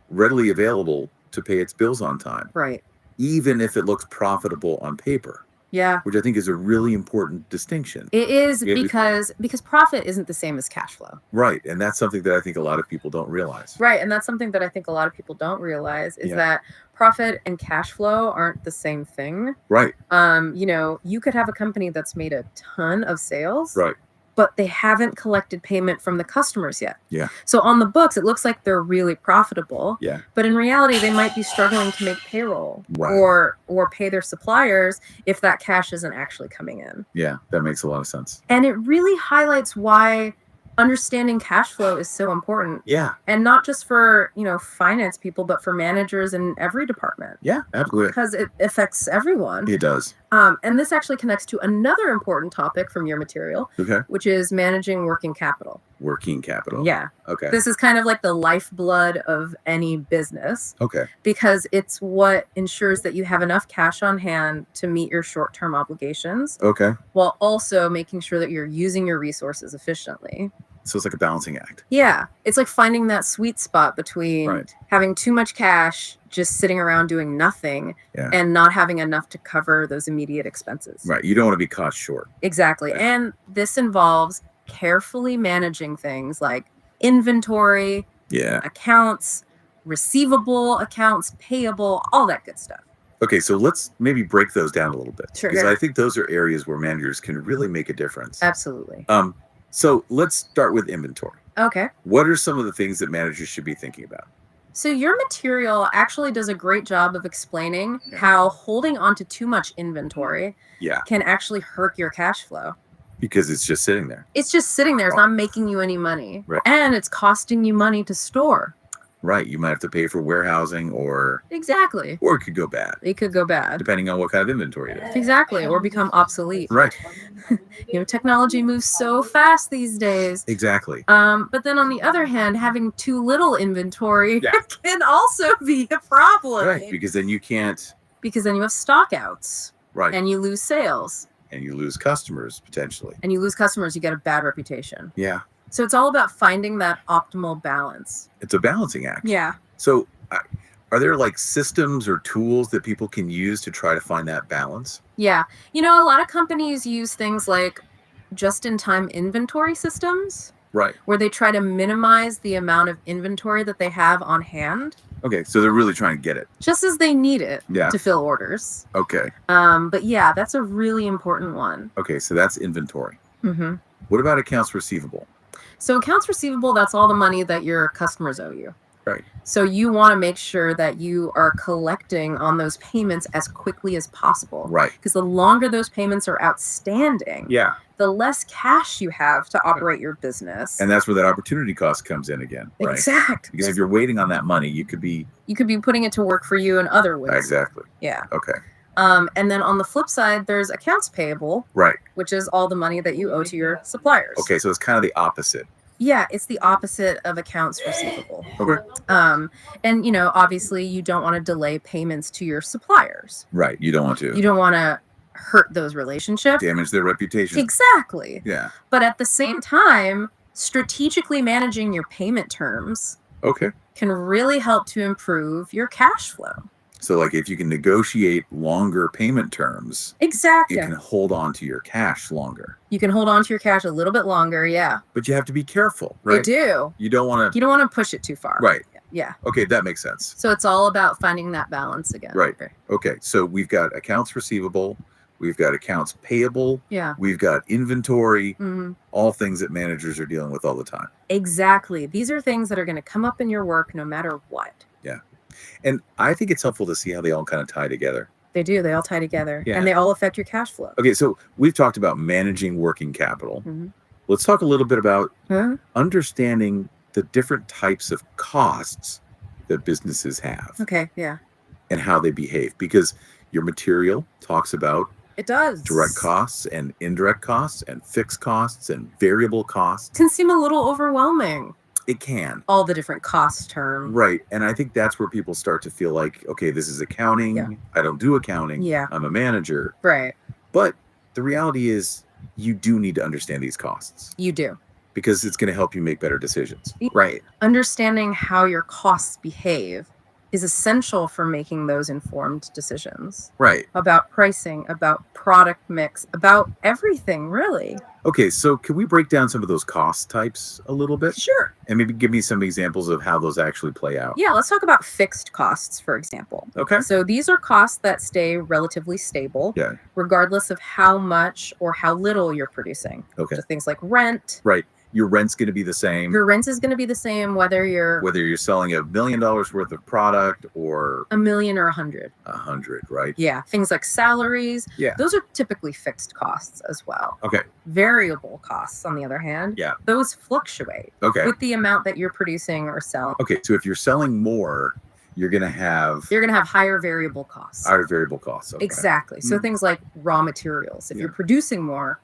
readily available to pay its bills on time, Right. even if it looks profitable on paper, Yeah. which I think is a really important distinction. It is Yeah, because profit isn't the same as cash flow. Right. And that's something that I think a lot of people don't realize. Right. And that's something that I think a lot of people don't realize is Yeah. that profit and cash flow aren't the same thing. Right. You know, you could have a company that's made a ton of sales, Right. but they haven't collected payment from the customers yet. Yeah. So on the books, it looks like they're really profitable. Yeah. But in reality, they might be struggling to make payroll Right. or pay their suppliers if that cash isn't actually coming in. Yeah. That makes a lot of sense. And it really highlights why understanding cash flow is so important. Yeah. And not just for, you know, finance people, but for managers in every department. Yeah. Absolutely. Because it affects everyone. It does. And this actually connects to another important topic from your material, Okay. which is managing working capital. Working capital. Yeah. Okay. This is kind of like the lifeblood of any business Okay. because it's what ensures that you have enough cash on hand to meet your short-term obligations Okay. while also making sure that you're using your resources efficiently. So it's like a balancing act. Yeah, it's like finding that sweet spot between Right. having too much cash just sitting around doing nothing Yeah. and not having enough to cover those immediate expenses. Right. You don't want to be caught short. Exactly. Right. And this involves carefully managing things like inventory, Yeah. accounts, receivable accounts, payable, all that good stuff. Okay. So let's maybe break those down a little bit. Sure. Because I think those are areas where managers can really make a difference. Absolutely. So let's start with inventory. Okay. What are some of the things that managers should be thinking about? So your material actually does a great job of explaining Yeah. how holding on to too much inventory Yeah. can actually hurt your cash flow. Because it's just sitting there. It's just sitting there. It's not making you any money. Right. And it's costing you money to store. Right. You might have to pay for warehousing or Exactly. it could go bad, It could go bad. depending on what kind of inventory it is. Exactly. Or become obsolete. Right. You know, technology moves so fast these days. Exactly. But then on the other hand, having too little inventory Yeah. can also be a problem. Right. Because then you can't. Because then you have stockouts Right. and you lose sales. And you lose customers potentially. And you lose customers, you get a bad reputation. Yeah. So it's all about finding that optimal balance. It's a balancing act. Yeah. So are there like systems or tools that people can use to try to find that balance? Yeah. You know, a lot of companies use things like just-in-time inventory systems Right. where they try to minimize the amount of inventory that they have on hand Okay. So they're really trying to get it. just as they need it Yeah. to fill orders. Okay. But yeah, that's a really important one. Okay. So that's inventory. hmm What about accounts receivable? So accounts receivable, that's all the money that your customers owe you. Right. So you want to make sure that you are collecting on those payments as quickly as possible. Right. Because the longer those payments are outstanding, Yeah. the less cash you have to operate your business. And that's where that opportunity cost comes in again. Right. Exact. Because if you're waiting on that money, you could be. You could be putting it to work for you in other ways. Exactly. Yeah. Okay. And then on the flip side, there's accounts payable, Right. which is all the money that you owe to your suppliers. Okay. So it's kind of the opposite. Yeah, it's the opposite of accounts receivable. Okay. And you know, obviously you don't want to delay payments to your suppliers. Right. You don't want to You don't want to hurt those relationships. damage their reputation. Exactly. Yeah. But at the same time, strategically managing your payment terms Okay. can really help to improve your cash flow. So, like, if you can negotiate longer payment terms, Exactly. you can hold on to your cash longer. You can hold on to your cash a little bit longer. Yeah. But you have to be careful, You right? do. You don't want to. You don't want to push it too far. Right. Yeah. Okay, that makes sense. So it's all about finding that balance again. Right. Okay, so we've got accounts receivable, we've got accounts payable, Yeah. we've got inventory, Mhm. all things that managers are dealing with all the time. Exactly. These are things that are going to come up in your work no matter what. And I think it's helpful to see how they all kind of tie together. They do. They all tie together. Yeah. And they all affect your cash flow. Okay, so we've talked about managing working capital. Mhm. Let's talk a little bit about Huh? understanding the different types of costs that businesses have Okay. Yeah. and how they behave. Because your material talks about It does. direct costs and indirect costs and fixed costs and variable costs. Can seem a little overwhelming. It can. All the different cost terms. Right. And I think that's where people start to feel like, okay, this is accounting. Yeah. I don't do accounting. Yeah. I'm a manager. Right. But the reality is, you do need to understand these costs You do. because it's going to help you make better decisions. Right. Understanding how your costs behave is essential for making those informed decisions Right. about pricing, about product mix, about everything, really. Okay, so can we break down some of those cost types a little bit Sure. and maybe give me some examples of how those actually play out? Yeah, let's talk about fixed costs, for example. Okay. So these are costs that stay relatively stable, Yeah. regardless of how much or how little you're producing. Okay. So things like rent. Right. Your rent's going to be the same Your rent is going to be the same whether you're whether you're selling $1 million worth of product or a million or 100. 100, right? Yeah, things like salaries. Yeah. Those are typically fixed costs as well. Okay. Variable costs, on the other hand, Yeah. those fluctuate Okay. with the amount that you're producing or selling. Okay. So if you're selling more, you're going to have You're going to have higher variable costs. higher variable costs. Okay. Exactly. So Mm. things like raw materials. If Yeah. you're producing more,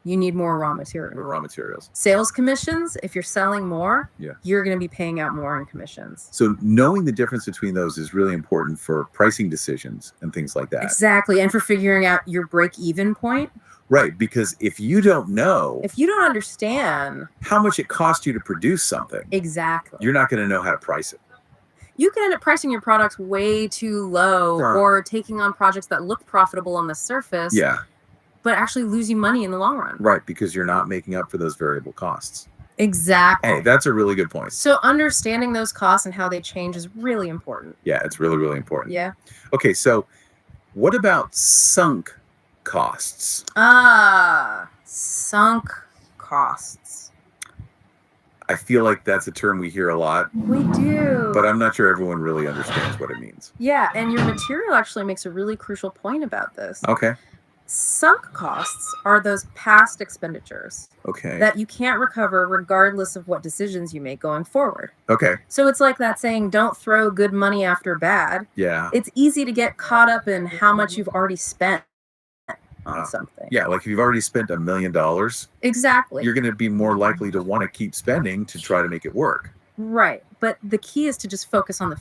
you need more raw material. Raw materials. Sales commissions, if you're selling more, Yeah. you're going to be paying out more in commissions. So knowing the difference between those is really important for pricing decisions and things like that. Exactly. And for figuring out your break even point, Right. Because if you don't know if you don't understand how much it costs you to produce something, exactly, you're not going to know how to price it. you can end up pricing your products way too low Sure. or taking on projects that look profitable on the surface, Yeah. but actually lose you money in the long run. Right. Because you're not making up for those variable costs. Exactly. Hey, that's a really good point. So understanding those costs and how they change is really important. Yeah. It's really, really important. Yeah. Okay. So what about sunk costs? Sunk costs. I feel like that's a term we hear a lot, We do. but I'm not sure everyone really understands what it means. Yeah, and your material actually makes a really crucial point about this. Okay. Sunk costs are those past expenditures Okay. that you can't recover regardless of what decisions you make going forward. Okay. So it's like that saying, don't throw good money after bad. Yeah. It's easy to get caught up in how much you've already spent on Uh, something. Yeah. Like if you've already spent $1 million, Exactly. you're going to be more likely to want to keep spending to try to make it work. Right. But the key is to just focus on the